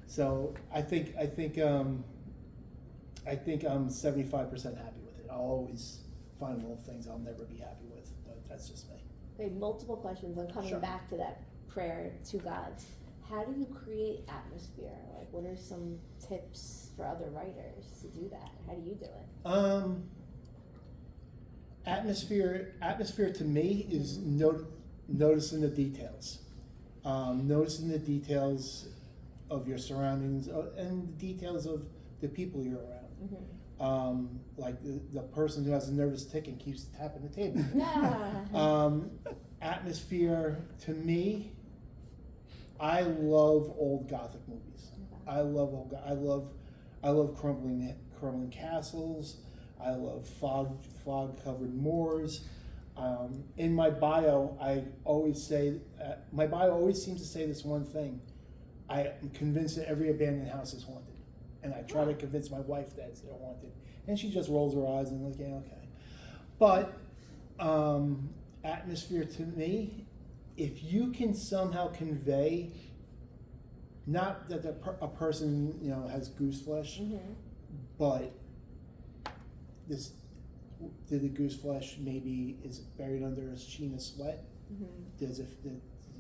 So I think I'm 75% happy with it. I'll always find little things I'll never be happy with, but that's just me. I have multiple questions on coming back to that prayer to God. How do you create atmosphere? Like, what are some tips for other writers to do that? How do you do it? Atmosphere to me is noticing the details. Noticing the details of your surroundings and the details of the people you're around. Like the person who has a nervous tick and keeps tapping the table. Atmosphere to me, I love old Gothic movies. I love crumbling castles. I love fog covered moors. In my bio, I always say my bio always seems to say this one thing: I am convinced that every abandoned house is haunted, and I try to convince my wife that they're haunted, and she just rolls her eyes and like, yeah, okay. But atmosphere to me, if you can somehow convey, not that a person has goose flesh, but the goose flesh maybe is buried under a sheen of sweat. There's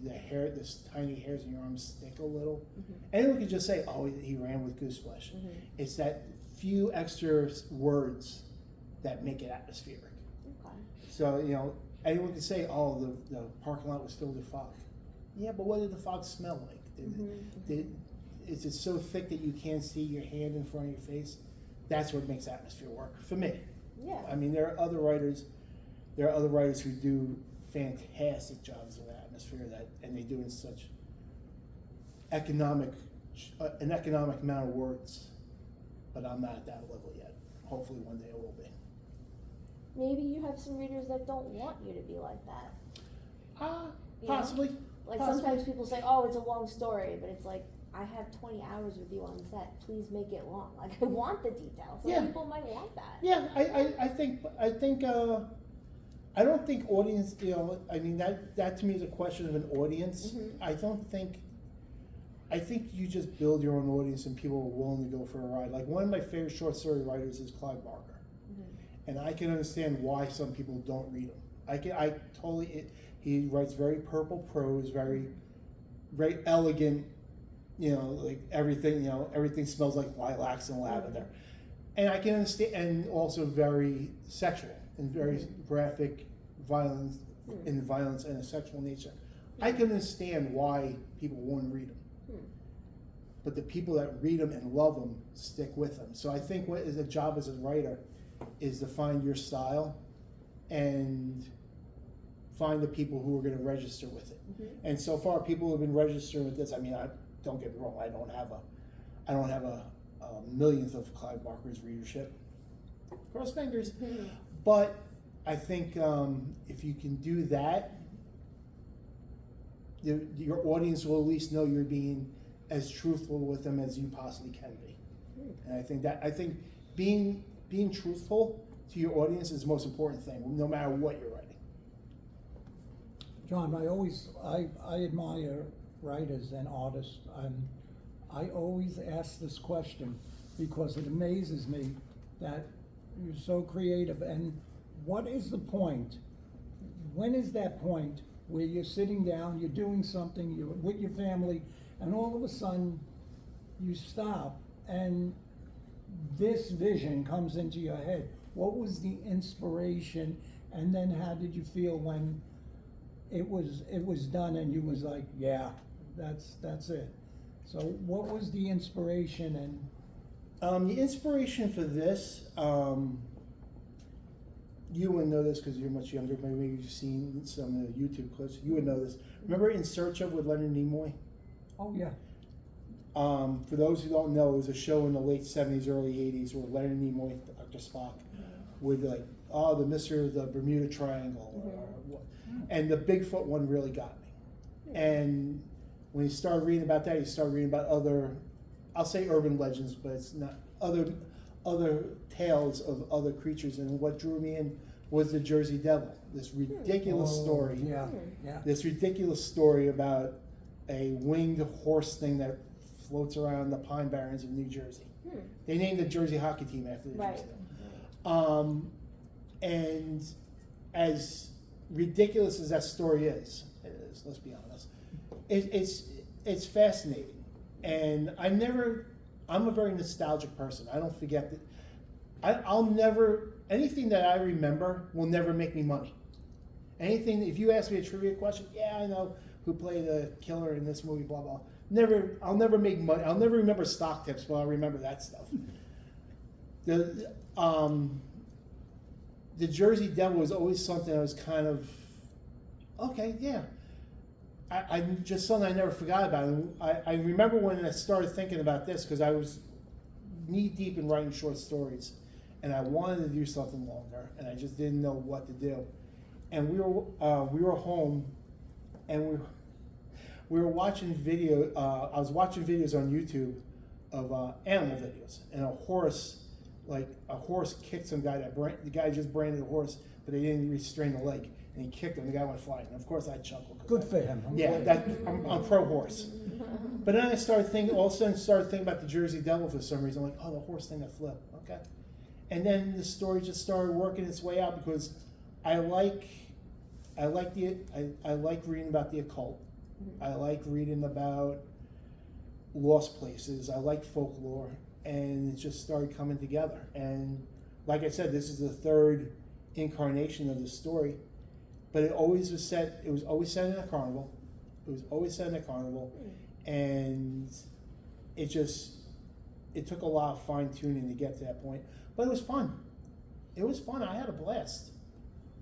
the hair, this tiny hairs in your arms stick a little. Anyone could just say, "Oh, he ran with goose flesh." It's that few extra words that make it atmospheric. So anyone could say, "Oh, the parking lot was filled with fog." Yeah, but what did the fog smell like? Is it so thick that you can't see your hand in front of your face? That's what makes atmosphere work for me. Yeah. I mean, there are other writers who do fantastic jobs with atmosphere and they do it in such economic an economic amount of words, but I'm not at that level yet. Hopefully one day I will be. Maybe you have some readers that don't want you to be like that. You know? Possibly. Like Possibly. sometimes people say, "Oh, it's a long story," but it's like, I have 20 hours with you on set. Please make it long. Like, I want the details. Some Yeah. people might want that. Yeah, I think I don't think audience, I mean, that to me is a question of an audience. Mm-hmm. I think you just build your own audience and people are willing to go for a ride. Like, one of my favorite short story writers is Clive Barker. Mm-hmm. And I can understand why some people don't read him. He writes very purple prose, very, very elegant, like everything smells like lilacs and lavender. And I can understand, and also very sexual and very graphic violence and a sexual nature. I can understand why people won't read them. But the people that read them and love them stick with them. So I think what is a job as a writer is to find your style and find the people who are going to register with it. And so far, people who have been registering with this. I mean, don't get me wrong. I don't have a millionth of Clive Barker's readership. Cross fingers. But I think if you can do that, your audience will at least know you're being as truthful with them as you possibly can be. And I think being truthful to your audience is the most important thing, no matter what you're writing. John, I admire writers and artists, and I always ask this question because it amazes me that you're so creative. And what is the point? When is that point where you're sitting down, you're doing something, you're with your family, and all of a sudden you stop and this vision comes into your head? What was the inspiration, and then how did you feel when it was done and you was like, yeah, that's it? So what was the inspiration? And the inspiration for this, you wouldn't know this because you're much younger. Maybe you've seen some of the YouTube clips. You would know this. Remember In Search of with Leonard Nimoy? Oh yeah. For those who don't know, it was a show in the late 70s, early 80s where Leonard Nimoy, Dr. Spock, would the mystery of the Bermuda Triangle, or what. And the Bigfoot one really got me. And when you start reading about that, you start reading about other, I'll say urban legends, but it's not, other tales of other creatures. And what drew me in was the Jersey Devil, this ridiculous story. Yeah. This ridiculous story about a winged horse thing that floats around the Pine Barrens of New Jersey. They named the Jersey hockey team after the Jersey Devil. And as ridiculous as that story is, let's be honest, it's fascinating. And I'm a very nostalgic person. I don't forget that. Anything that I remember will never make me money. Anything, if you ask me a trivia question, yeah, I know who played the killer in this movie, blah, blah. I'll never make money. I'll never remember stock tips, but I'll remember that stuff. The Jersey Devil was always something I was kind of, okay, yeah. I just something I never forgot about. And I remember when I started thinking about this, because I was knee deep in writing short stories, and I wanted to do something longer, and I just didn't know what to do. And we were home, and we were watching video. I was watching videos on YouTube of animal videos, and a horse kicked some guy. The guy just branded a horse, but they didn't restrain the leg, and he kicked him. The guy went flying. And of course, I chuckled. Good for him. I'm pro horse. But then I all of a sudden started thinking about the Jersey Devil for some reason. I'm like, oh, the horse thing that flipped. Okay. And then the story just started working its way out because I like reading about the occult. I like reading about lost places. I like folklore, and it just started coming together. And like I said, this is the third incarnation of the story, but it was always set in a carnival. And it took a lot of fine tuning to get to that point, but it was fun. I had a blast.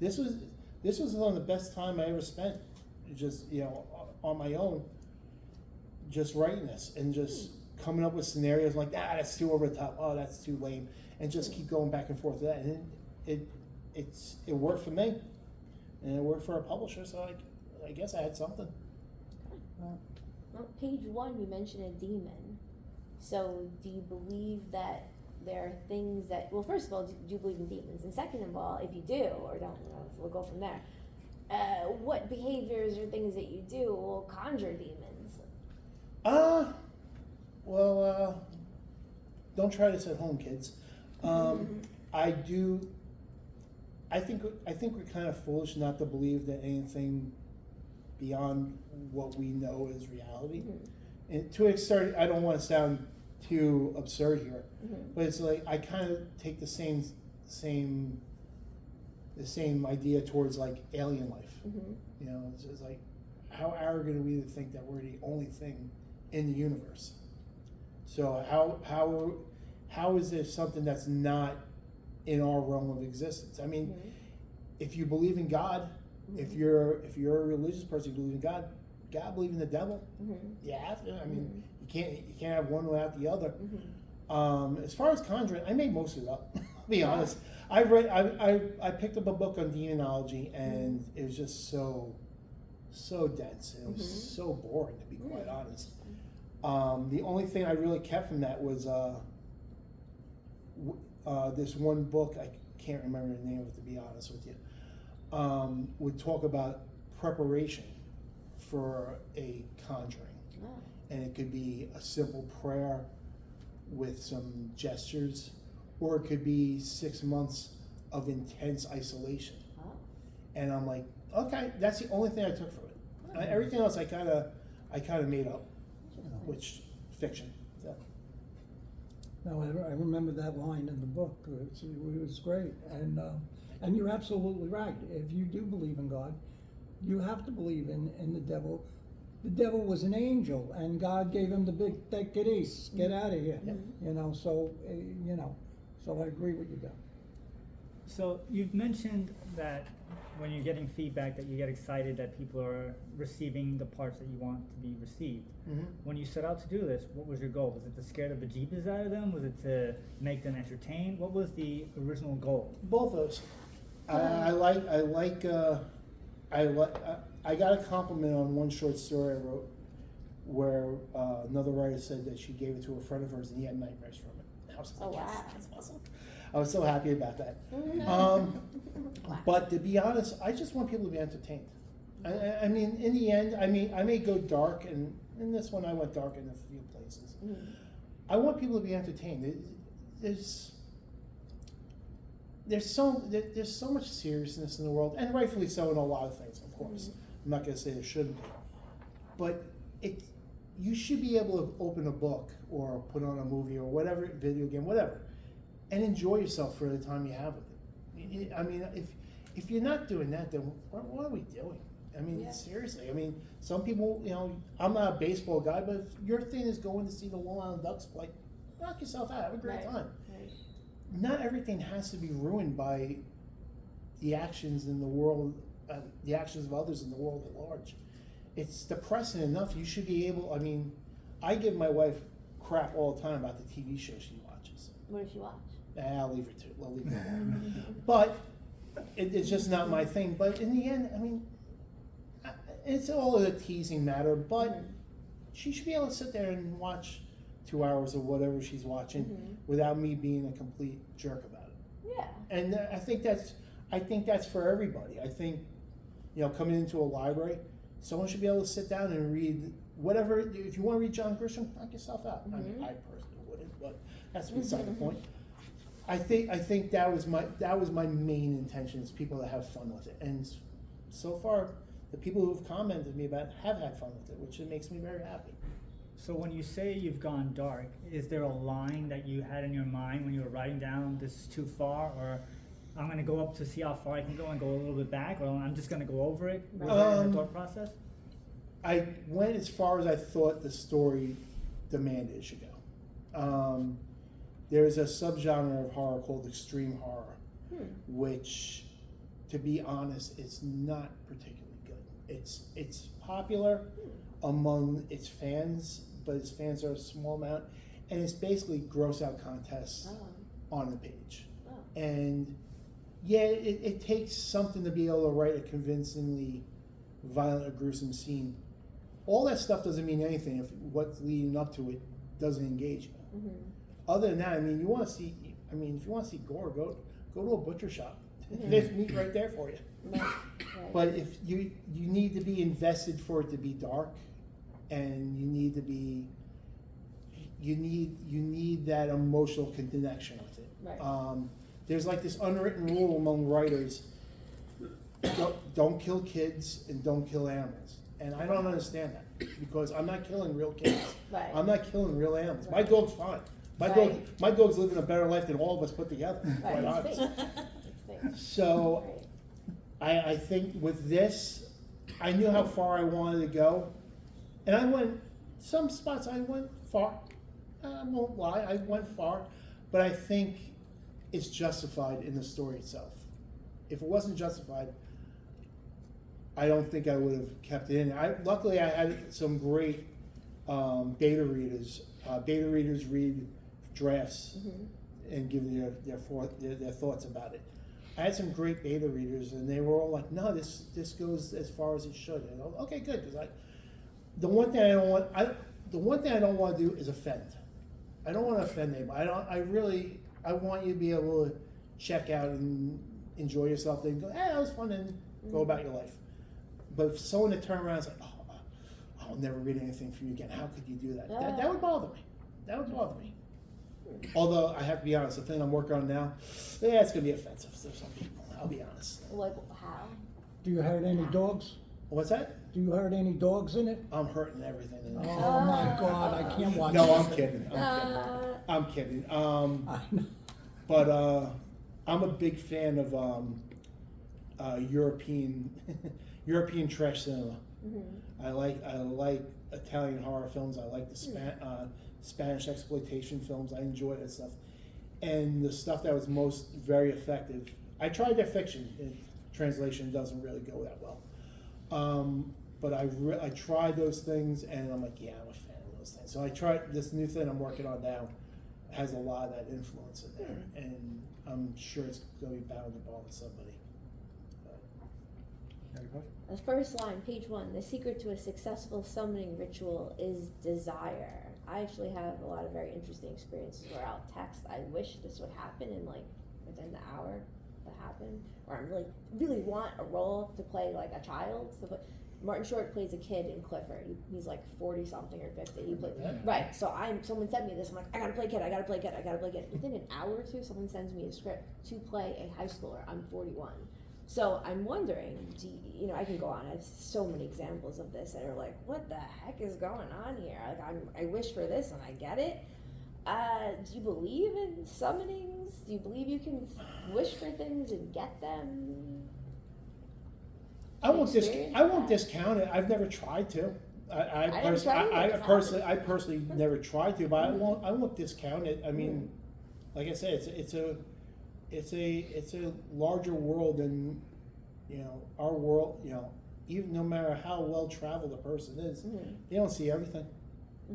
This was one of the best time I ever spent, just on my own, just writing this and just coming up with scenarios like, that's too over the top. Oh, that's too lame, and just keep going back and forth with that. And it worked for me, and it worked for a publisher. So I guess I had something. Well, page 1, you mentioned a demon. So do you believe that there are things that, well, first of all, do you believe in demons? And second of all, if you do or don't, we'll go from there. What behaviors or things that you do will conjure demons? Well, don't try this at home, kids. I think we're kind of foolish not to believe that anything beyond what we know is reality. And to an extent, I don't want to sound too absurd here, but it's like I kind of take the same idea towards like alien life. You know, it's just like, how arrogant are we to think that we're the only thing in the universe? So how is there something that's not in our realm of existence? I mean, if you believe in God, if you're a religious person, you believe in God. God believe in the devil. You have to. I mean, you can't have one without the other. As far as conjuring, I made most of it up. I'll be honest. I picked up a book on demonology, and it was just so dense. And it was so boring, to be quite honest. The only thing I really kept from that was this one book. I can't remember the name of it, to be honest with you. Would talk about preparation for a conjuring. And it could be a simple prayer with some gestures, or it could be 6 months of intense isolation. And I'm like, okay, that's the only thing I took from it. Everything else I kind of made up, which fiction. So. No, I remember that line in the book. It was great, and you're absolutely right. If you do believe in God, you have to believe in the devil. The devil was an angel, and God gave him the big take it easy, get out of here. You know, so so I agree with you there. So you've mentioned that when you're getting feedback that you get excited that people are receiving the parts that you want to be received. When you set out to do this, what was your goal? Was it to scare the bejeebus out of them? Was it to make them entertained? What was the original goal? Both of those. I got a compliment on one short story I wrote where another writer said that she gave it to a friend of hers and he had nightmares from it. I was like, yes, that's awesome. I was so happy about that. But to be honest, I just want people to be entertained. I mean, in the end, I may go dark, and in this one I went dark in a few places. I want people to be entertained. There's so much seriousness in the world, and rightfully so in a lot of things, of course. I'm not going to say there shouldn't be. But you should be able to open a book or put on a movie or whatever, video game, whatever, and enjoy yourself for the time you have with it. I mean, if you're not doing that, then what are we doing? I mean, seriously. I mean, some people, I'm not a baseball guy, but if your thing is going to see the Long Island Ducks play, knock yourself out. Have a great time. Not everything has to be ruined by the actions in the world, the actions of others in the world at large. It's depressing enough. You should be able. I mean, I give my wife crap all the time about the TV show she watches. What does she watch? I'll leave her to. I'll leave her alone. But it's just not my thing. But in the end, I mean, it's all a teasing matter. But she should be able to sit there and watch 2 hours of whatever she's watching without me being a complete jerk about it. Yeah. And I think that's for everybody. I think, coming into a library, someone should be able to sit down and read whatever. If you want to read John Grisham, knock yourself out. I mean, I personally wouldn't, but that's beside the point. I think that was my main intention, is people to have fun with it. And so far, the people who have commented to me about it have had fun with it, which makes me very happy. So when you say you've gone dark, is there a line that you had in your mind when you were writing down, this is too far, or I'm going to go up to see how far I can go and go a little bit back, or I'm just going to go over it? Was that in the thought process? I went as far as I thought the story demanded it should go. There's a subgenre of horror called extreme horror, which, to be honest, is not particularly good. It's popular among its fans, but his fans are a small amount, and it's basically gross out contests on the page. And yeah, it takes something to be able to write a convincingly violent or gruesome scene. All that stuff doesn't mean anything if what's leading up to it doesn't engage you. Other than that, I mean, if you want to see gore, go to a butcher shop. There's meat right there for you. Right. But if you need to be invested for it to be dark, and you need that emotional connection with it. Right. There's like this unwritten rule among writers: don't kill kids and don't kill animals. And I don't understand that, because I'm not killing real kids. Right. I'm not killing real animals. My Right. dog's fine. My dog's living a better life than all of us put together. Right. Quite It's honest. fake. It's fake. So I think with this, I knew how far I wanted to go, and I went some spots. I went far. I won't lie, I went far, but I think it's justified in the story itself. If it wasn't justified, I don't think I would have kept it in. Luckily, I had some great beta readers. Beta readers read drafts and give their thoughts about it. I had some great beta readers, and they were all like, "No, this goes as far as it should." And I'm, okay, good, because the one thing I don't want to do is offend. I don't want to offend anybody. I want you to be able to check out and enjoy yourself. Then go, hey, that was fun, and go about your life. But if someone to turn around and say, "Oh, I'll never read anything from you again," how could you do that? That would bother me. That would bother me. Although I have to be honest, the thing I'm working on now, it's gonna be offensive to some people. I'll be honest. Like how? Do you hurt any dogs? What's that? Do you hurt any dogs in it? I'm hurting everything in it. Oh my God, I can't watch No, this. I'm kidding. I'm kidding. I know. But I'm a big fan of European European trash cinema. I like Italian horror films. I like the Spanish exploitation films. I enjoy that stuff. And the stuff that was most very effective, I tried their fiction. Translation doesn't really go that well. But I tried those things, and I'm like, yeah, I'm a fan of those things. So I tried this new thing I'm working on now. Has a lot of that influence in there, and I'm sure it's going to be bound to bother somebody. The first line, page 1, the secret to a successful summoning ritual is desire. I actually have a lot of very interesting experiences where I'll text, I wish this would happen in like within the hour that happened, or I'm really want a role to play like a child. So, but Martin Short plays a kid in Clifford. He's like 40 something or 50. He played, right. So someone sent me this. I'm like, I gotta play kid. Within an hour or two, someone sends me a script to play a high schooler. I'm 41. So I'm wondering, I can go on. I have so many examples of this that are like, what the heck is going on here? Like, I wish for this and I get it. Do you believe in summonings? Do you believe you can wish for things and get them? I won't discount it. I've never tried to. I personally never tried to, but I won't discount it. I mean, like I said, it's a larger world than our world. Even no matter how well traveled a person is, they don't see everything.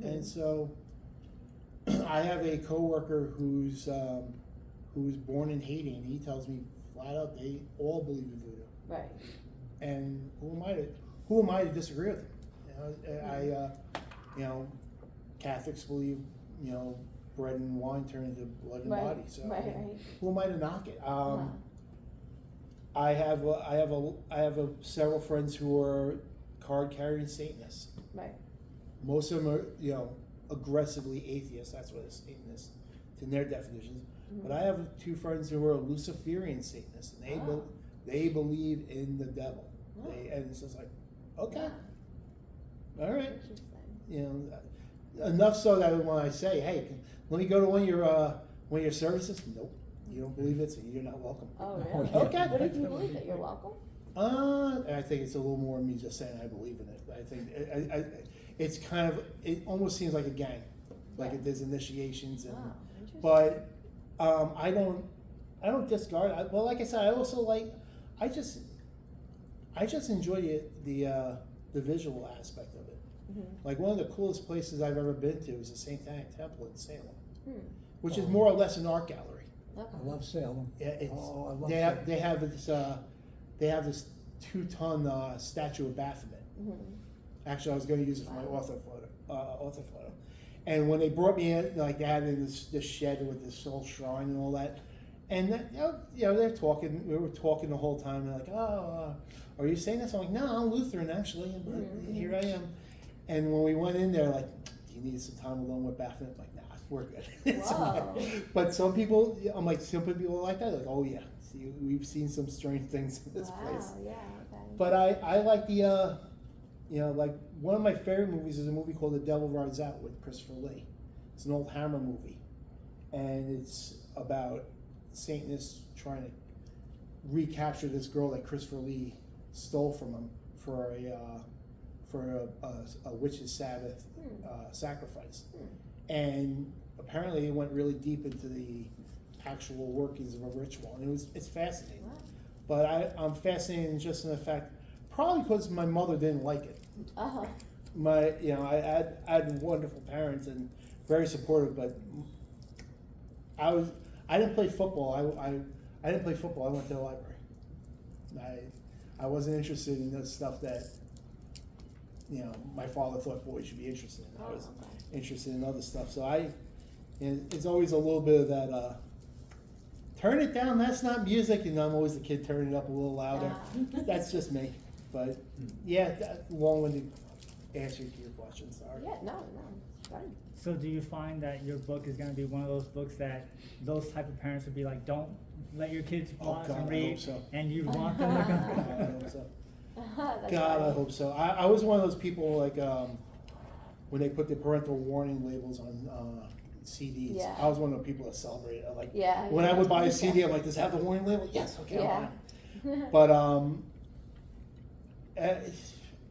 And so, I have a coworker who's born in Haiti, and he tells me flat out they all believe in voodoo. Right. And who am I to disagree with him? Catholics believe bread and wine turn into blood and body. So who am I to knock it? I have several friends who are card carrying Satanists. Right. Most of them are aggressively atheists. That's what a Satanist in their definitions. But I have two friends who are Luciferian Satanists, and they believe in the devil. And it's just like, okay, all right. Enough so that when I say, hey, let me go to one of your services, nope, you don't believe it, so you're not welcome. Oh, really? Okay. What if you believe it? You're welcome? I think it's a little more me just saying I believe in it. I think it's kind of, it almost seems like a gang, like there's initiations, and but I don't discard. Well, like I said, I also like, I just enjoy the visual aspect of it. Like one of the coolest places I've ever been to is the St. Anne Temple in Salem, Hmm. which is more or less an art gallery. Okay. I love Salem. Yeah, it's, Oh, I love they Salem. have they have this 2-ton statue of Baphomet. Actually, I was going to use it for my author photo. And when they brought me in, like they had in this shed with this whole shrine and all that, and they're talking. We were talking the whole time. They're like, "Oh, are you saying this?" I'm like, "No, I'm Lutheran actually, but here I am." And when we went in there, like, "Do you need some time alone with Baphomet?" I'm like, "Nah, we're good." It's Wow. okay. But some people, I'm like, some people are like that. Like, "Oh yeah, see, we've seen some strange things in this place." Wow, yeah, okay. But I like the, like one of my favorite movies is a movie called The Devil Rides Out with Christopher Lee. It's an old Hammer movie, and it's about Satanists trying to recapture this girl that Christopher Lee stole from him for a witch's Sabbath sacrifice. And apparently it went really deep into the actual workings of a ritual, and it's fascinating. Wow. But I'm fascinated just in the fact, probably because my mother didn't like it. Oh, I had wonderful parents and very supportive, but I didn't play football. I didn't play football. I went to the library. I wasn't interested in the stuff that my father thought boys should be interested in. I was interested in other stuff. So it's always a little bit of that. Turn it down. That's not music, and I'm always the kid turning it up a little louder. That's just me. But yeah, long-winded answer to your question. Sorry. yeah, no, it's fine. So do you find that your book is going to be one of those books that those type of parents would be like, don't let your kids watch God, and I read, hope so. and you want them to God, I hope so. That's God, I funny. hope so. I was one of those people like when they put the parental warning labels on CDs. Yeah. I was one of the people that celebrated. Like Yeah, when I yeah. would buy a Yeah. CD, I'm like, does it have the warning label? Yes. Okay. Yeah. I'll buy it. But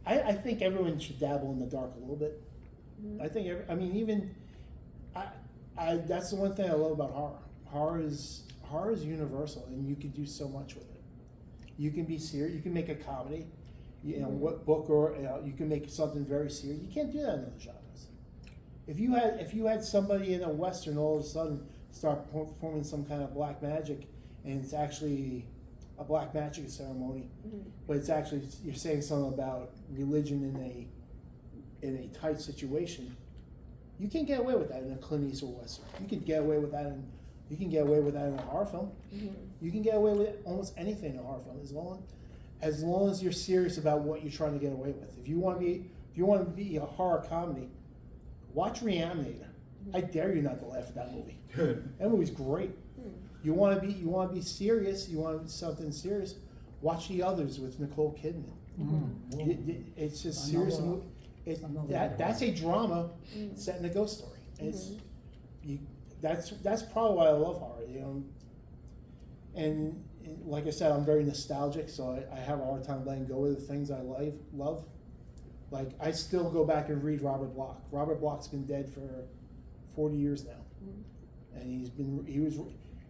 I think everyone should dabble in the dark a little bit. I think that's the one thing I love about horror. Horror is universal, and you can do so much with it. You can be serious. You can make a comedy. What book or you can make something very serious. You can't do that in other genres. If you had somebody in a Western all of a sudden start performing some kind of black magic, and it's actually a black magic ceremony, but it's actually you're saying something about religion in a tight situation, you can't get away with that in a Clint Eastwood Western. You can get away with that in a horror film. You can get away with almost anything in a horror film as long as you're serious about what you're trying to get away with. If you want to be a horror comedy, watch Reanimator. I dare you not to laugh at that movie. That movie's great. You want to be serious. You want something serious. Watch The Others with Nicole Kidman. It's just serious. That's a drama set in a ghost story. That's probably why I love horror. And like I said, I'm very nostalgic, so I have a hard time letting go of the things I love. Like I still go back and read Robert Bloch. Robert Bloch's been dead for 40 years now, and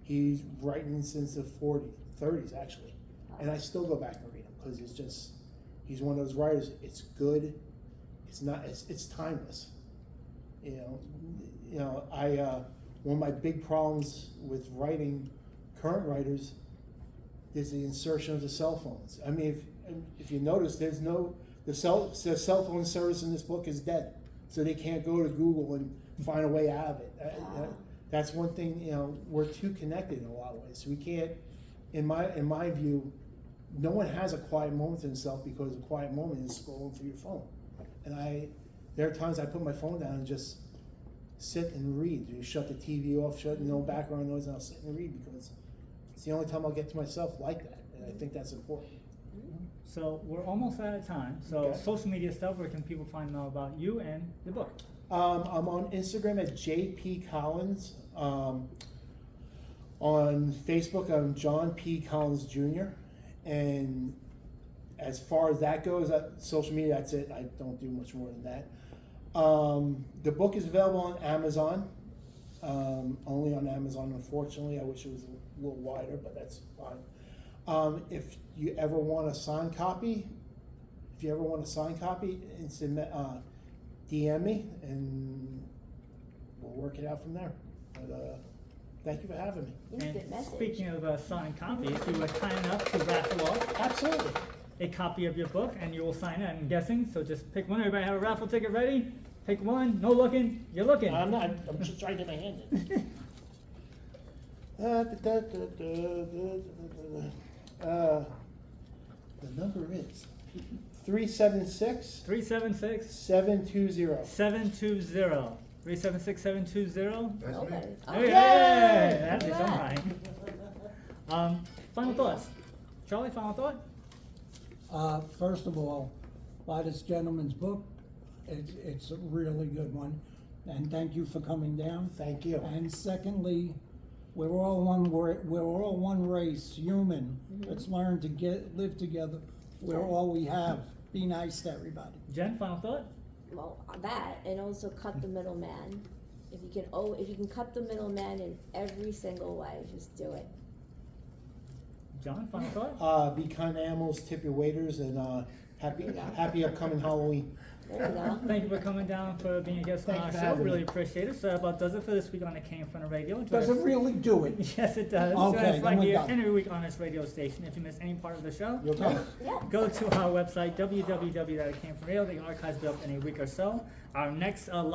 he's writing since the 30s actually, and I still go back and read him because he's one of those writers. It's good. It's timeless. One of my big problems with writing current writers is the insertion of the cell phones. I mean, if you notice, the cell phone service in this book is dead, so they can't go to Google and find a way out of it. That's one thing. We're too connected in a lot of ways. We can't, in my view, no one has a quiet moment to himself because a quiet moment is scrolling through your phone. And there are times I put my phone down and just sit and read. You shut the TV off, shut no background noise, and I'll sit and read because it's the only time I'll get to myself like that. And I think that's important. So we're almost out of time. So Okay. social media stuff, where can people find out about you and the book? I'm on Instagram at JP Collins. On Facebook, I'm John P. Collins Jr. And as far as that goes, social media, that's it. I don't do much more than that. The book is available on Amazon. Only on Amazon, unfortunately. I wish it was a little wider, but that's fine. If you ever want a signed copy, it's DM me and we'll work it out from there. But thank you for having me. And Instant message. speaking of signed copies, you were kind enough to raffle off Absolutely. a copy of your book, and you will sign it, I'm guessing. So just pick one. Everybody have a raffle ticket ready? Pick one. No looking. You're looking. I'm not. I'm just trying to get my hand in. The number is 376 376 720. 720. 376 720. Nobody. Hey, Yay! that is Look at something. Final thoughts. Charlie, final thought? First of all, buy this gentleman's book. It's a really good one. And thank you for coming down. Thank you. And secondly, we're all one race, human. Let's learn to live together. We're all we have. Be nice to everybody. Jen, final thought? Well, that, and also cut the middleman. If you can cut the middleman in every single way, just do it. John, final thought? Be kind to animals, tip your waiters, and happy Yeah. happy upcoming Halloween. There you go. Thank you for coming down for being a guest on Thank our you for show. having Really me. appreciate it. So that about does it for this week on It Came From the Radio. Does it really do it? Yes, it does. Okay, so that's then right we're here done. every week on this radio station. If you miss any part of the show, You okay? Yeah. go to our website, www.itcamefromradio. The archives will be up in a week or so. Our next live